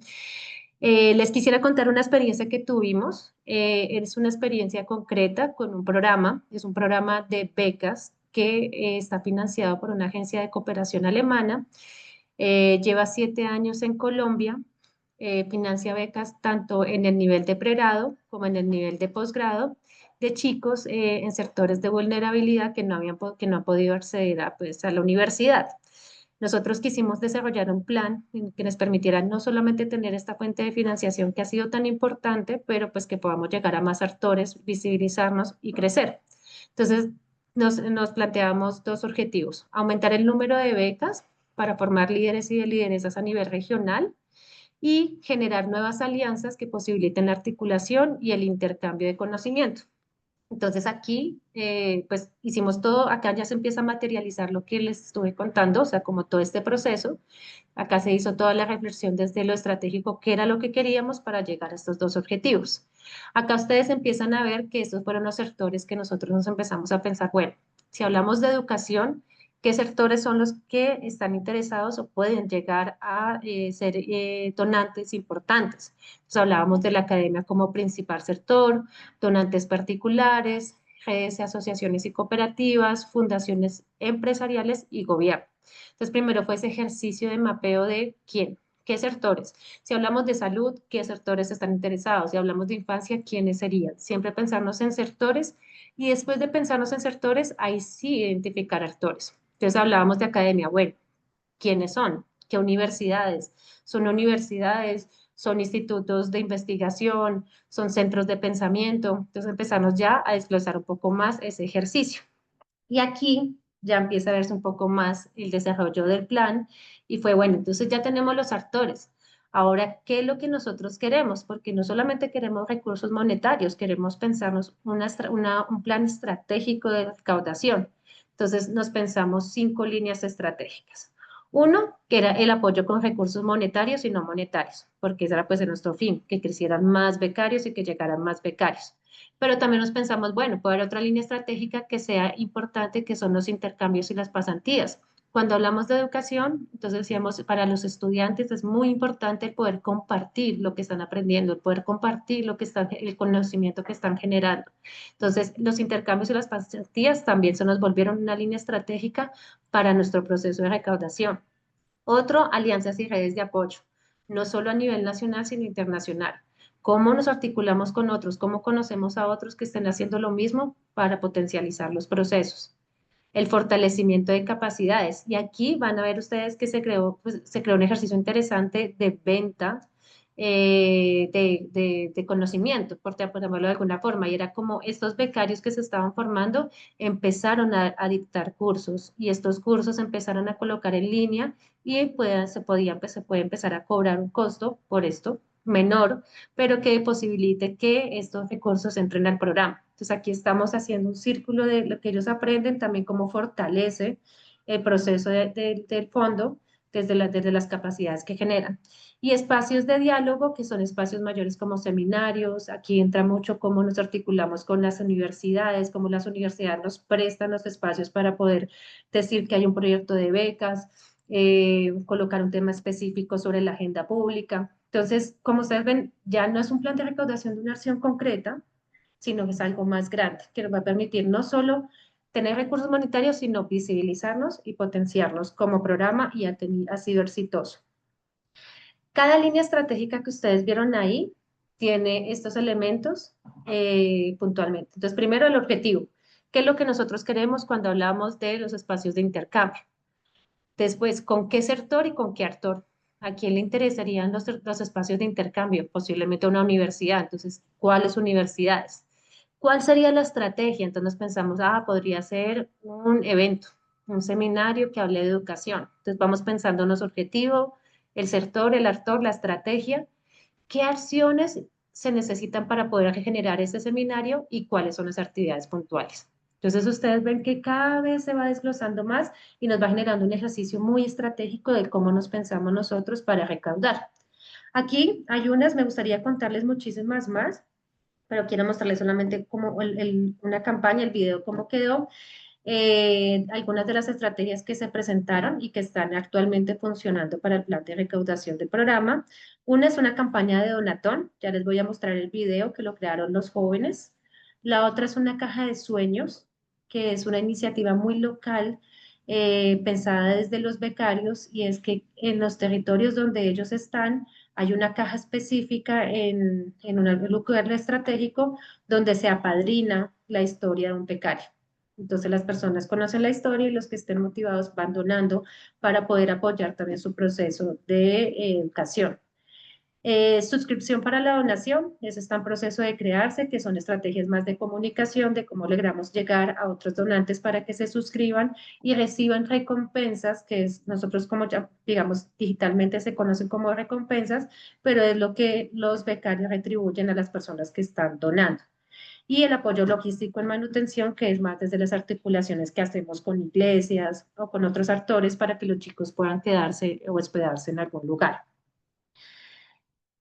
Les quisiera contar una experiencia que tuvimos. Es una experiencia concreta con un programa, es un programa de becas que está financiado por una agencia de cooperación alemana. Lleva 7 años en Colombia, financia becas tanto en el nivel de pregrado como en el nivel de posgrado de chicos en sectores de vulnerabilidad que no han podido acceder pues, a la universidad. Nosotros quisimos desarrollar un plan que nos permitiera no solamente tener esta fuente de financiación que ha sido tan importante, pero pues que podamos llegar a más actores, visibilizarnos y crecer. Entonces, nos planteamos 2 objetivos: aumentar el número de becas para formar líderes y de lideresas a nivel regional y generar nuevas alianzas que posibiliten la articulación y el intercambio de conocimiento. Entonces aquí, pues hicimos todo, acá ya se empieza a materializar lo que les estuve contando, o sea, como todo este proceso. Acá se hizo toda la reflexión desde lo estratégico, qué era lo que queríamos para llegar a estos dos objetivos. Acá ustedes empiezan a ver que estos fueron los sectores que nosotros nos empezamos a pensar, bueno, si hablamos de educación, ¿qué sectores son los que están interesados o pueden llegar a ser donantes importantes? Entonces hablábamos de la academia como principal sector, donantes particulares, redes, asociaciones y cooperativas, fundaciones empresariales y gobierno. Entonces, primero fue ese ejercicio de mapeo de quién, qué sectores. Si hablamos de salud, qué sectores están interesados. Si hablamos de infancia, quiénes serían. Siempre pensarnos en sectores y después de pensarnos en sectores, ahí sí identificar actores. Entonces hablábamos de academia. Bueno, ¿quiénes son? ¿Qué universidades? ¿Son universidades? ¿Son institutos de investigación? ¿Son centros de pensamiento? Entonces empezamos ya a desglosar un poco más ese ejercicio. Y aquí ya empieza a verse un poco más el desarrollo del plan y fue, bueno, entonces ya tenemos los actores. Ahora, ¿qué es lo que nosotros queremos? Porque no solamente queremos recursos monetarios, queremos pensarnos un plan estratégico de recaudación. Entonces nos pensamos 5 líneas estratégicas. Uno, que era el apoyo con recursos monetarios y no monetarios, porque ese era pues nuestro fin, que crecieran más becarios y que llegaran más becarios. Pero también nos pensamos, bueno, puede haber otra línea estratégica que sea importante, que son los intercambios y las pasantías. Cuando hablamos de educación, entonces decíamos, para los estudiantes es muy importante el poder compartir lo que están aprendiendo, el poder compartir lo que están, el conocimiento que están generando. Entonces, los intercambios y las pasantías también se nos volvieron una línea estratégica para nuestro proceso de recaudación. Otro, alianzas y redes de apoyo, no solo a nivel nacional, sino internacional. ¿Cómo nos articulamos con otros? ¿Cómo conocemos a otros que estén haciendo lo mismo para potencializar los procesos? El fortalecimiento de capacidades. Y aquí van a ver ustedes que pues, se creó un ejercicio interesante de venta de conocimiento, por llamarlo de alguna forma. Y era como estos becarios que se estaban formando empezaron a dictar cursos y estos cursos empezaron a colocar en línea y se puede empezar a cobrar un costo por esto menor, pero que posibilite que estos recursos entren al programa. Entonces aquí estamos haciendo un círculo de lo que ellos aprenden, también cómo fortalece el proceso del fondo desde las capacidades que generan. Y espacios de diálogo, que son espacios mayores como seminarios, aquí entra mucho cómo nos articulamos con las universidades, cómo las universidades nos prestan los espacios para poder decir que hay un proyecto de becas, colocar un tema específico sobre la agenda pública. Entonces, como ustedes ven, ya no es un plan de recaudación de una acción concreta, sino que es algo más grande, que nos va a permitir no solo tener recursos monetarios, sino visibilizarnos y potenciarnos como programa y ha sido exitoso. Cada línea estratégica que ustedes vieron ahí tiene estos elementos puntualmente. Entonces, primero el objetivo. ¿Qué es lo que nosotros queremos cuando hablamos de los espacios de intercambio? Después, ¿con qué sector y con qué actor? ¿A quién le interesarían los espacios de intercambio? Posiblemente una universidad. Entonces, ¿cuáles universidades? ¿Cuál sería la estrategia? Entonces nos pensamos, podría ser un evento, un seminario que hable de educación. Entonces vamos pensando en los objetivos, el sector, el actor, la estrategia, qué acciones se necesitan para poder generar ese seminario y cuáles son las actividades puntuales. Entonces ustedes ven que cada vez se va desglosando más y nos va generando un ejercicio muy estratégico de cómo nos pensamos nosotros para recaudar. Aquí hay unas, me gustaría contarles muchísimas más, pero quiero mostrarles solamente como una campaña, el video, cómo quedó, algunas de las estrategias que se presentaron y que están actualmente funcionando para el plan de recaudación del programa. Una es una campaña de Donatón, ya les voy a mostrar el video que lo crearon los jóvenes. La otra es una caja de sueños, que es una iniciativa muy local, pensada desde los becarios, y es que en los territorios donde ellos están, hay una caja específica en un lugar estratégico donde se apadrina la historia de un becario. Entonces las personas conocen la historia y los que estén motivados van donando para poder apoyar también su proceso de educación. Suscripción para la donación, eso está en proceso de crearse, que son estrategias más de comunicación, de cómo logramos llegar a otros donantes para que se suscriban y reciban recompensas, que es, nosotros como ya, digamos, digitalmente se conocen como recompensas, pero es lo que los becarios retribuyen a las personas que están donando. y el apoyo logístico en manutención, que es más desde las articulaciones que hacemos con iglesias o con otros actores para que los chicos puedan quedarse o hospedarse en algún lugar.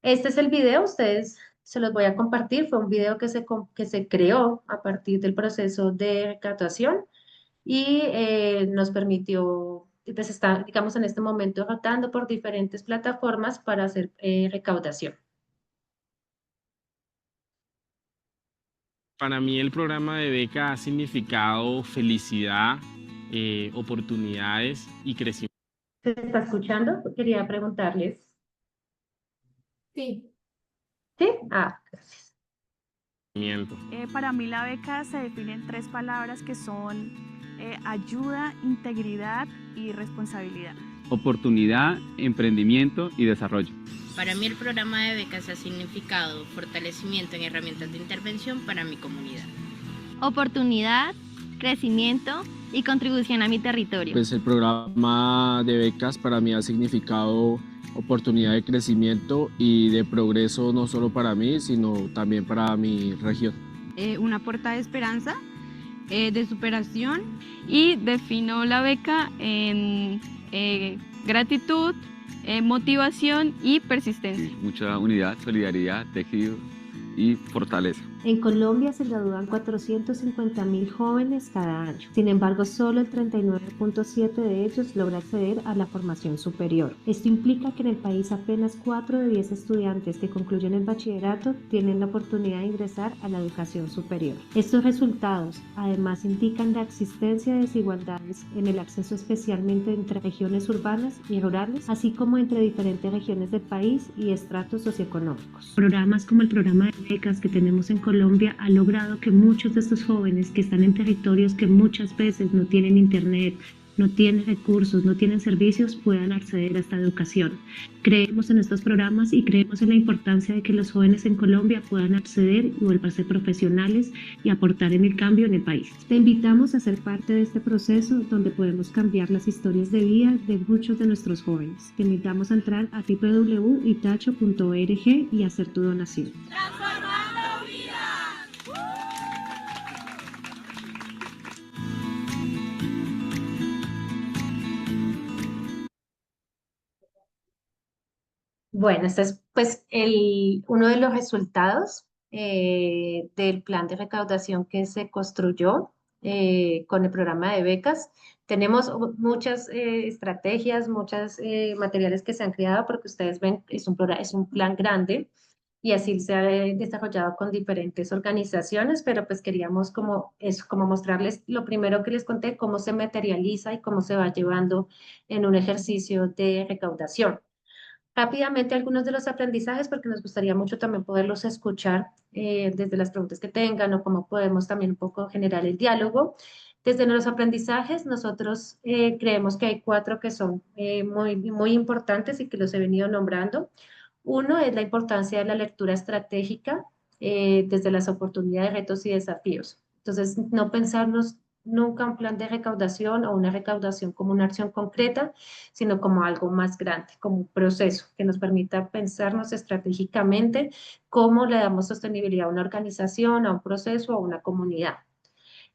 Este es el video, ustedes se los voy a compartir. Fue un video que se creó a partir del proceso de recaudación y nos permitió, pues está, digamos, en este momento rotando por diferentes plataformas para hacer recaudación. Para mí el programa de beca ha significado felicidad, oportunidades y crecimiento. ¿Se está escuchando? Quería preguntarles. Sí. ¿Sí? Ah, gracias. Para mí la beca se define en tres palabras que son ayuda, integridad y responsabilidad. Oportunidad, emprendimiento y desarrollo. Para mí el programa de becas ha significado fortalecimiento en herramientas de intervención para mi comunidad. Oportunidad, crecimiento y contribución a mi territorio. Pues el programa de becas para mí ha significado oportunidad de crecimiento y de progreso no solo para mí, sino también para mi región. Una puerta de esperanza, de superación, y defino la beca en gratitud, motivación y persistencia. Mucha unidad, solidaridad, tejido y fortaleza. En Colombia se gradúan 450.000 jóvenes cada año. Sin embargo, solo el 39.7% de ellos logra acceder a la formación superior. Esto implica que en el país apenas 4 de 10 estudiantes que concluyen el bachillerato tienen la oportunidad de ingresar a la educación superior. Estos resultados además indican la existencia de desigualdades en el acceso, especialmente entre regiones urbanas y rurales, así como entre diferentes regiones del país y estratos socioeconómicos. Programas como el programa de becas que tenemos en Colombia ha logrado que muchos de estos jóvenes que están en territorios que muchas veces no tienen internet, no tienen recursos, no tienen servicios, puedan acceder a esta educación. Creemos en estos programas y creemos en la importancia de que los jóvenes en Colombia puedan acceder y volverse profesionales y aportar en el cambio en el país. Te invitamos a ser parte de este proceso donde podemos cambiar las historias de vida de muchos de nuestros jóvenes. Te invitamos a entrar a www.itacho.org y hacer tu donación. Bueno, este es pues uno de los resultados del plan de recaudación que se construyó con el programa de becas. Tenemos muchas estrategias, muchos materiales que se han creado porque ustedes ven, es un plan grande y así se ha desarrollado con diferentes organizaciones, pero pues queríamos como mostrarles lo primero que les conté, cómo se materializa y cómo se va llevando en un ejercicio de recaudación. Rápidamente algunos de los aprendizajes, porque nos gustaría mucho también poderlos escuchar desde las preguntas que tengan o cómo podemos también un poco generar el diálogo. Desde los aprendizajes, nosotros creemos que hay 4 que son muy importantes y que los he venido nombrando. Uno es la importancia de la lectura estratégica desde las oportunidades, retos y desafíos. Entonces, no pensarnos nunca un plan de recaudación o una recaudación como una acción concreta, sino como algo más grande, como un proceso que nos permita pensarnos estratégicamente cómo le damos sostenibilidad a una organización, a un proceso, a una comunidad.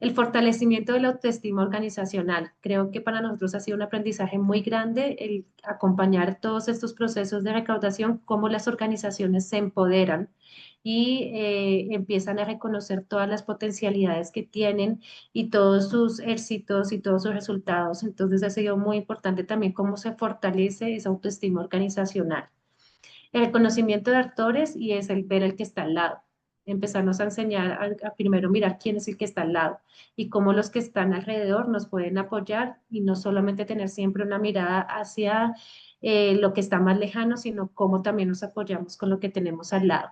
El fortalecimiento de la autoestima organizacional. Creo que para nosotros ha sido un aprendizaje muy grande el acompañar todos estos procesos de recaudación, cómo las organizaciones se empoderan y empiezan a reconocer todas las potencialidades que tienen y todos sus éxitos y todos sus resultados. Entonces ha sido muy importante también cómo se fortalece esa autoestima organizacional. El reconocimiento de actores y es el ver el que está al lado. Empezarnos a enseñar a primero mirar quién es el que está al lado y cómo los que están alrededor nos pueden apoyar y no solamente tener siempre una mirada hacia lo que está más lejano, sino cómo también nos apoyamos con lo que tenemos al lado.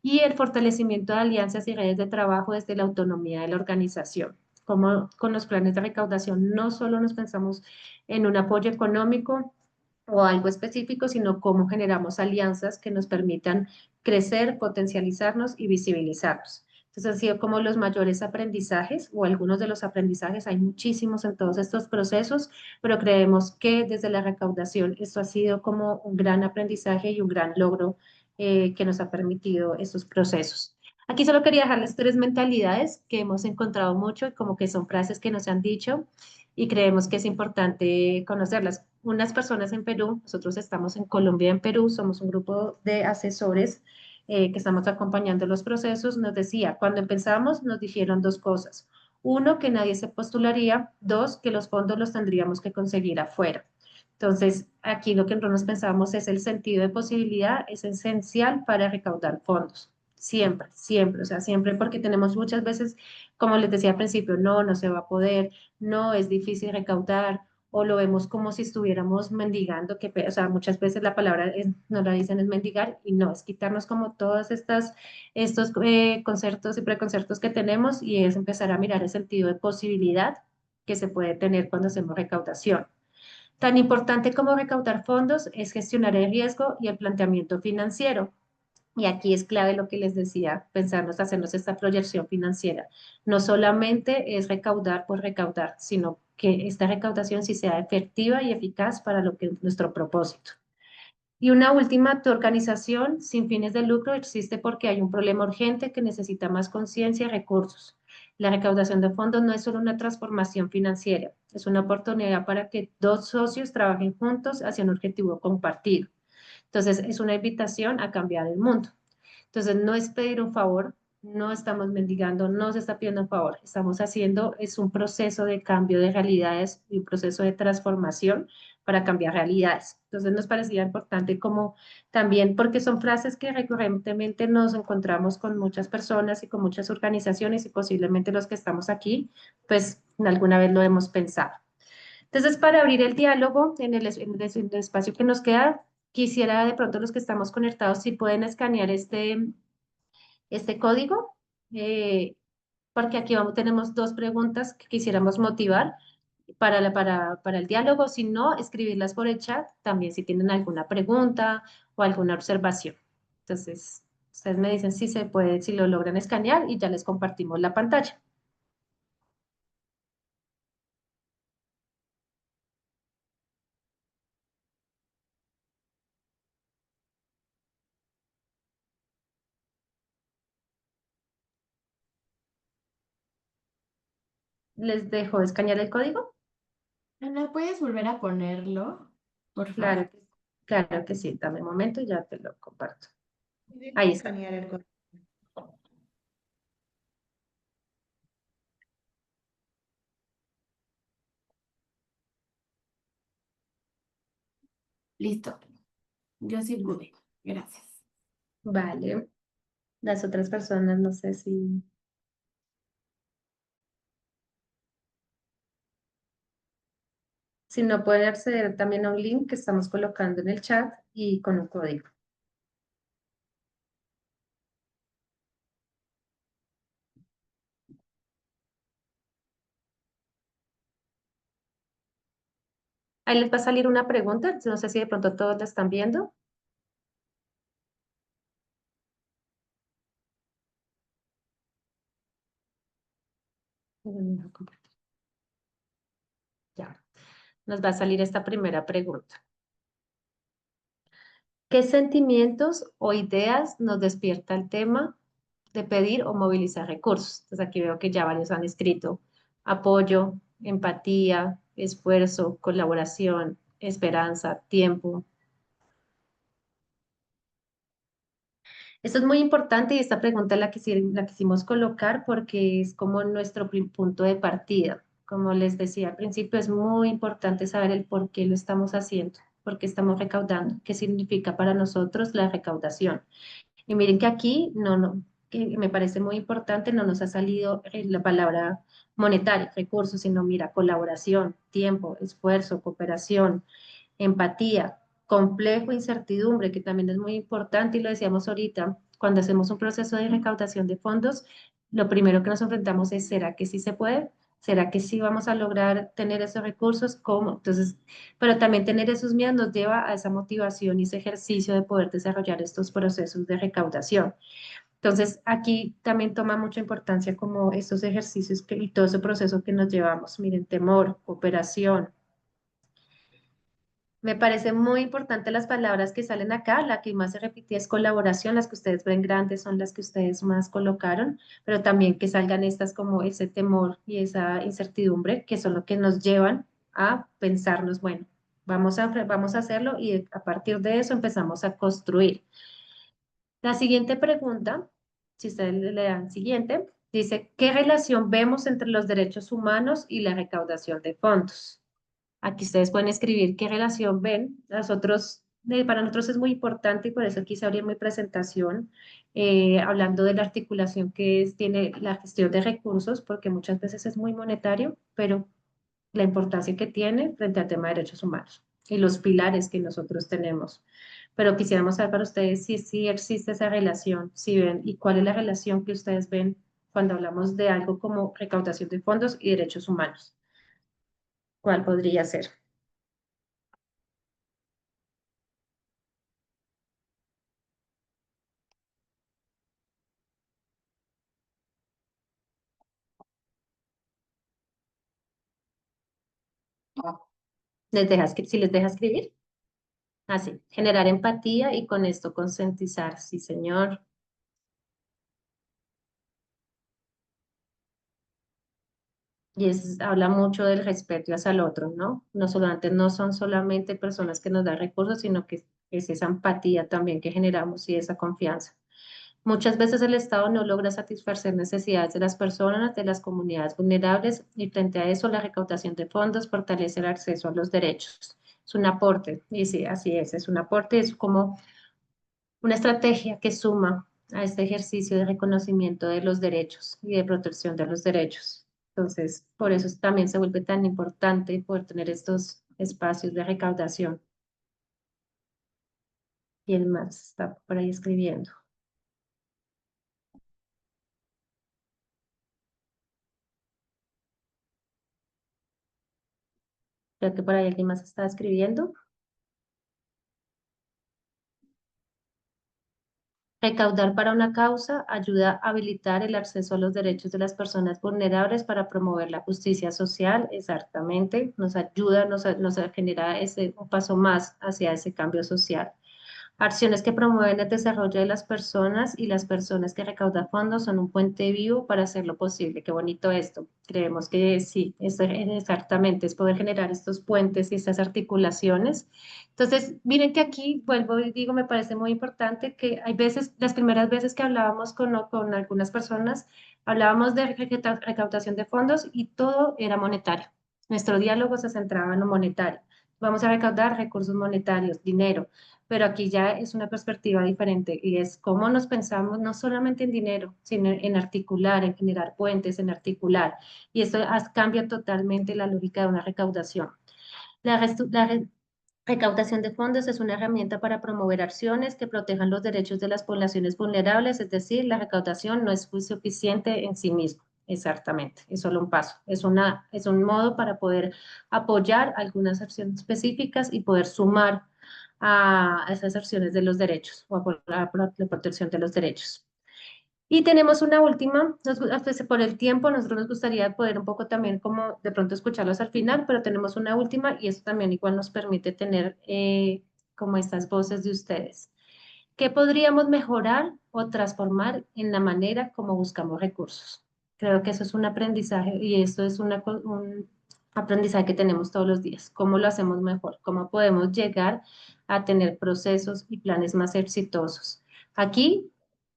Y el fortalecimiento de alianzas y redes de trabajo desde la autonomía de la organización. Como con los planes de recaudación no solo nos pensamos en un apoyo económico, o algo específico, sino cómo generamos alianzas que nos permitan crecer, potencializarnos y visibilizarnos. Entonces han sido como los mayores aprendizajes o algunos de los aprendizajes, hay muchísimos en todos estos procesos, pero creemos que desde la recaudación esto ha sido como un gran aprendizaje y un gran logro que nos ha permitido estos procesos. Aquí solo quería dejarles tres mentalidades que hemos encontrado mucho y como que son frases que nos han dicho y creemos que es importante conocerlas. Unas personas en Perú, nosotros estamos en Colombia, en Perú, somos un grupo de asesores que estamos acompañando los procesos, nos decía, cuando empezamos nos dijeron dos cosas. Uno, que nadie se postularía. Dos, que los fondos los tendríamos que conseguir afuera. Entonces, aquí lo que nosotros pensábamos es el sentido de posibilidad es esencial para recaudar fondos. Siempre, siempre, o sea, siempre porque tenemos muchas veces, como les decía al principio, no, no se va a poder, no, es difícil recaudar, o lo vemos como si estuviéramos mendigando, que, o sea, muchas veces la palabra no la dicen es mendigar, y no, es quitarnos como todas estos conceptos y preconceptos que tenemos, y es empezar a mirar el sentido de posibilidad que se puede tener cuando hacemos recaudación. Tan importante como recaudar fondos es gestionar el riesgo y el planteamiento financiero. Y aquí es clave lo que les decía, pensarnos, hacernos esta proyección financiera. No solamente es recaudar por recaudar, sino que esta recaudación sí sea efectiva y eficaz para lo que es nuestro propósito. Y una última, tu organización sin fines de lucro existe porque hay un problema urgente que necesita más conciencia y recursos. La recaudación de fondos no es solo una transformación financiera, es una oportunidad para que dos socios trabajen juntos hacia un objetivo compartido. Entonces, es una invitación a cambiar el mundo. Entonces, no es pedir un favor, no estamos mendigando, no se está pidiendo un favor, estamos haciendo, es un proceso de cambio de realidades y un proceso de transformación para cambiar realidades. Entonces, nos parecía importante como también, porque son frases que recurrentemente nos encontramos con muchas personas y con muchas organizaciones y posiblemente los que estamos aquí, pues alguna vez lo hemos pensado. Entonces, para abrir el diálogo en el espacio que nos queda, quisiera de pronto los que estamos conectados, si pueden escanear este código, porque aquí tenemos dos preguntas que quisiéramos motivar para el diálogo. Si no, escribirlas por el chat, también si tienen alguna pregunta o alguna observación. Entonces, ustedes me dicen si se puede, si lo logran escanear y ya les compartimos la pantalla. ¿Les dejo escanear el código? Ana, ¿puedes volver a ponerlo, por favor? Claro que sí. Dame un momento y ya te lo comparto. Ahí está. Listo. Yo sí pude. Gracias. Vale. Las otras personas, no sé si... Si no, pueden acceder también a un link que estamos colocando en el chat y con un código. Ahí les va a salir una pregunta, no sé si de pronto todos la están viendo. Ya, nos va a salir esta primera pregunta. ¿Qué sentimientos o ideas nos despierta el tema de pedir o movilizar recursos? Entonces aquí veo que ya varios han escrito apoyo, empatía, esfuerzo, colaboración, esperanza, tiempo. Esto es muy importante y esta pregunta la quisimos colocar porque es como nuestro punto de partida. Como les decía al principio, es muy importante saber el por qué lo estamos haciendo, por qué estamos recaudando, qué significa para nosotros la recaudación. Y miren que aquí que me parece muy importante, no nos ha salido la palabra monetaria, recursos, sino mira, colaboración, tiempo, esfuerzo, cooperación, empatía, complejo, incertidumbre, que también es muy importante y lo decíamos ahorita, cuando hacemos un proceso de recaudación de fondos, lo primero que nos enfrentamos es, ¿será que sí se puede? ¿Será que sí vamos a lograr tener esos recursos? ¿Cómo? Entonces, pero también tener esos miedos nos lleva a esa motivación y ese ejercicio de poder desarrollar estos procesos de recaudación. Entonces, aquí también toma mucha importancia como estos ejercicios y todo ese proceso que nos llevamos. Miren, temor, cooperación, Me parece muy importante las palabras que salen acá. La que más se repite es colaboración. Las que ustedes ven grandes son las que ustedes más colocaron, pero también que salgan estas como ese temor y esa incertidumbre, que son lo que nos llevan a pensarnos, bueno, vamos a hacerlo y a partir de eso empezamos a construir. La siguiente pregunta, si ustedes le dan siguiente, dice, ¿qué relación vemos entre los derechos humanos y la recaudación de fondos? Aquí ustedes pueden escribir qué relación ven. Para nosotros es muy importante y por eso quise abrir mi presentación hablando de la articulación tiene la gestión de recursos, porque muchas veces es muy monetario, pero la importancia que tiene frente al tema de derechos humanos y los pilares que nosotros tenemos. Pero quisiéramos saber para ustedes si sí existe esa relación, si ven, y cuál es la relación que ustedes ven cuando hablamos de algo como recaudación de fondos y derechos humanos. ¿Cuál podría ser? Si les deja escribir, así, generar empatía y con esto concientizar, sí, señor. Habla mucho del respeto hacia el otro, ¿no? No son solamente personas que nos dan recursos, sino que es esa empatía también que generamos y esa confianza. Muchas veces el Estado no logra satisfacer necesidades de las personas, de las comunidades vulnerables, y frente a eso la recaudación de fondos fortalece el acceso a los derechos. Es un aporte, y sí, así es un aporte, es como una estrategia que suma a este ejercicio de reconocimiento de los derechos y de protección de los derechos. Entonces, por eso también se vuelve tan importante poder tener estos espacios de recaudación. Y el más está por ahí escribiendo. Creo que por ahí alguien más está escribiendo. Recaudar para una causa ayuda a habilitar el acceso a los derechos de las personas vulnerables para promover la justicia social, exactamente, nos ayuda, nos genera un paso más hacia ese cambio social. Acciones que promueven el desarrollo de las personas y las personas que recaudan fondos son un puente vivo para hacerlo posible. Qué bonito esto. Creemos que sí, exactamente, es poder generar estos puentes y estas articulaciones. Entonces, miren que aquí, vuelvo y digo, me parece muy importante que hay veces, las primeras veces que hablábamos con algunas personas, hablábamos de recaudación de fondos y todo era monetario. Nuestro diálogo se centraba en lo monetario. Vamos a recaudar recursos monetarios, dinero, pero aquí ya es una perspectiva diferente y es cómo nos pensamos no solamente en dinero, sino en articular, en generar puentes, en articular. Y esto cambia totalmente la lógica de una recaudación. La recaudación de fondos es una herramienta para promover acciones que protejan los derechos de las poblaciones vulnerables, es decir, la recaudación no es suficiente en sí mismo. Exactamente, es solo un paso, es un modo para poder apoyar algunas acciones específicas y poder sumar a esas acciones de los derechos o a la protección de los derechos. Y tenemos una última, pues, por el tiempo, nosotros nos gustaría poder un poco también como de pronto escucharlos al final, pero tenemos una última y eso también igual nos permite tener como estas voces de ustedes. ¿Qué podríamos mejorar o transformar en la manera como buscamos recursos? Creo que eso es un aprendizaje y esto es un aprendizaje que tenemos todos los días. ¿Cómo lo hacemos mejor? ¿Cómo podemos llegar a tener procesos y planes más exitosos? Aquí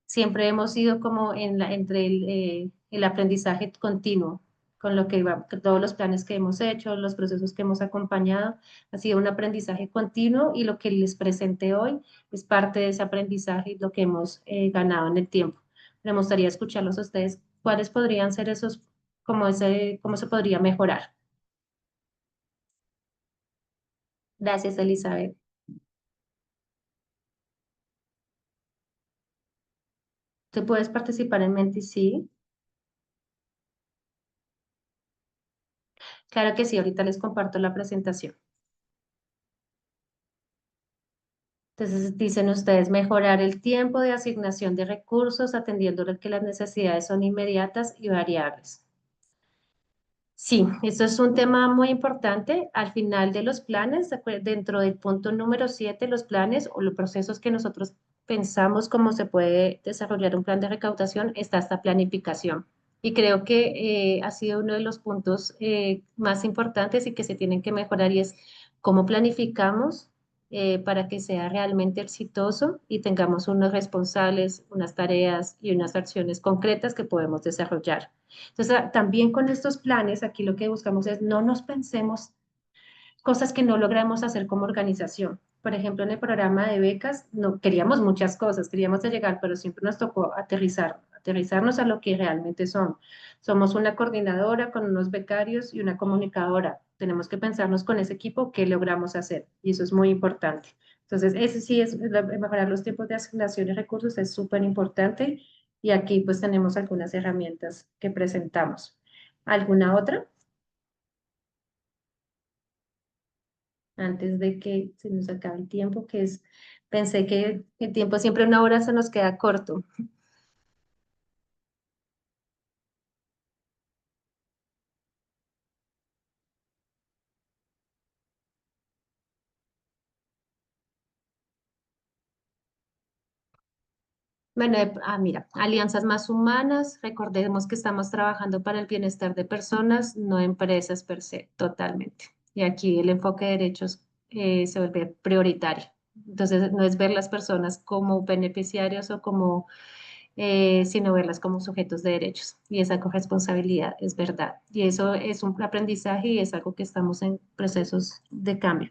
siempre hemos ido como entre el aprendizaje continuo, con lo que todos los planes que hemos hecho, los procesos que hemos acompañado, ha sido un aprendizaje continuo y lo que les presenté hoy es parte de ese aprendizaje y lo que hemos ganado en el tiempo. Me gustaría escucharlos a ustedes, cuáles podrían ser esos, cómo se podría mejorar. Gracias, Elizabeth. ¿Tú puedes participar en Menti? Sí. Claro que sí, ahorita les comparto la presentación. Entonces, dicen ustedes, mejorar el tiempo de asignación de recursos atendiendo que las necesidades son inmediatas y variables. Sí, eso es un tema muy importante. Al final de los planes, dentro del punto número 7, los planes o los procesos que nosotros pensamos cómo se puede desarrollar un plan de recaudación, está esta planificación. Y creo que ha sido uno de los puntos más importantes y que se tienen que mejorar y es cómo planificamos para que sea realmente exitoso y tengamos unos responsables, unas tareas y unas acciones concretas que podemos desarrollar. Entonces, también con estos planes, aquí lo que buscamos es no nos pensemos cosas que no logramos hacer como organización. Por ejemplo, en el programa de becas, no queríamos muchas cosas, queríamos llegar, pero siempre nos tocó aterrizarnos a lo que realmente son. Somos una coordinadora con unos becarios y una comunicadora. Tenemos que pensarnos con ese equipo qué logramos hacer y eso es muy importante. Entonces, ese sí es mejorar los tiempos de asignación y recursos, es súper importante y aquí pues tenemos algunas herramientas que presentamos. ¿Alguna otra? Antes de que se nos acabe el tiempo, pensé que el tiempo siempre 1 hora se nos queda corto. Bueno, mira, alianzas más humanas, recordemos que estamos trabajando para el bienestar de personas, no empresas per se, totalmente. Y aquí el enfoque de derechos se vuelve prioritario. Entonces, no es ver las personas como beneficiarios o como, sino verlas como sujetos de derechos. Y esa corresponsabilidad es verdad. Y eso es un aprendizaje y es algo que estamos en procesos de cambio.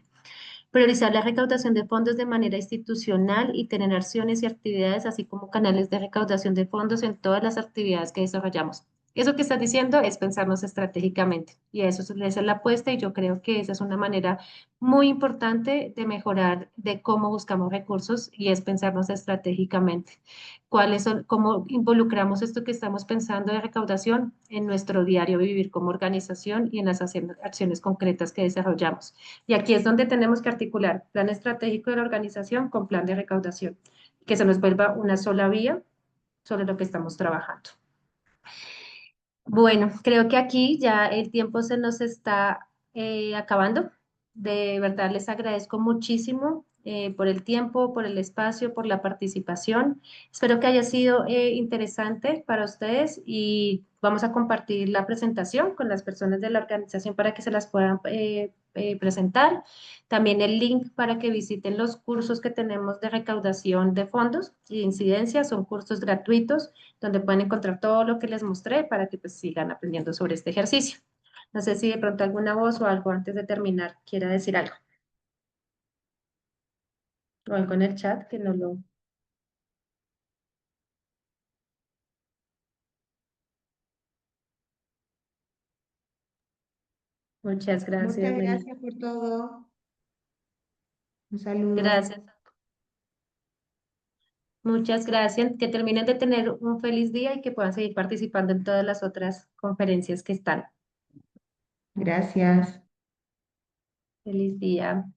Priorizar la recaudación de fondos de manera institucional y tener acciones y actividades, así como canales de recaudación de fondos en todas las actividades que desarrollamos. Eso que estás diciendo es pensarnos estratégicamente y esa es la apuesta y yo creo que esa es una manera muy importante de mejorar de cómo buscamos recursos y es pensarnos estratégicamente. ¿Cuáles son, cómo involucramos esto que estamos pensando de recaudación en nuestro diario vivir como organización y en las acciones concretas que desarrollamos? Y aquí es donde tenemos que articular plan estratégico de la organización con plan de recaudación, que se nos vuelva una sola vía sobre lo que estamos trabajando. Bueno, creo que aquí ya el tiempo se nos está acabando. De verdad les agradezco muchísimo por el tiempo, por el espacio, por la participación. Espero que haya sido interesante para ustedes y vamos a compartir la presentación con las personas de la organización para que se las puedan presentar. También el link para que visiten los cursos que tenemos de recaudación de fondos y de incidencia. Son cursos gratuitos donde pueden encontrar todo lo que les mostré para que pues sigan aprendiendo sobre este ejercicio. No sé si de pronto alguna voz o algo antes de terminar quiera decir algo. O algo en el chat que no lo... Muchas gracias. Muchas Meli. gracias por todo. Un saludo. Gracias. Muchas gracias. Que terminen de tener un feliz día y que puedan seguir participando en todas las otras conferencias que están. Gracias. Feliz día.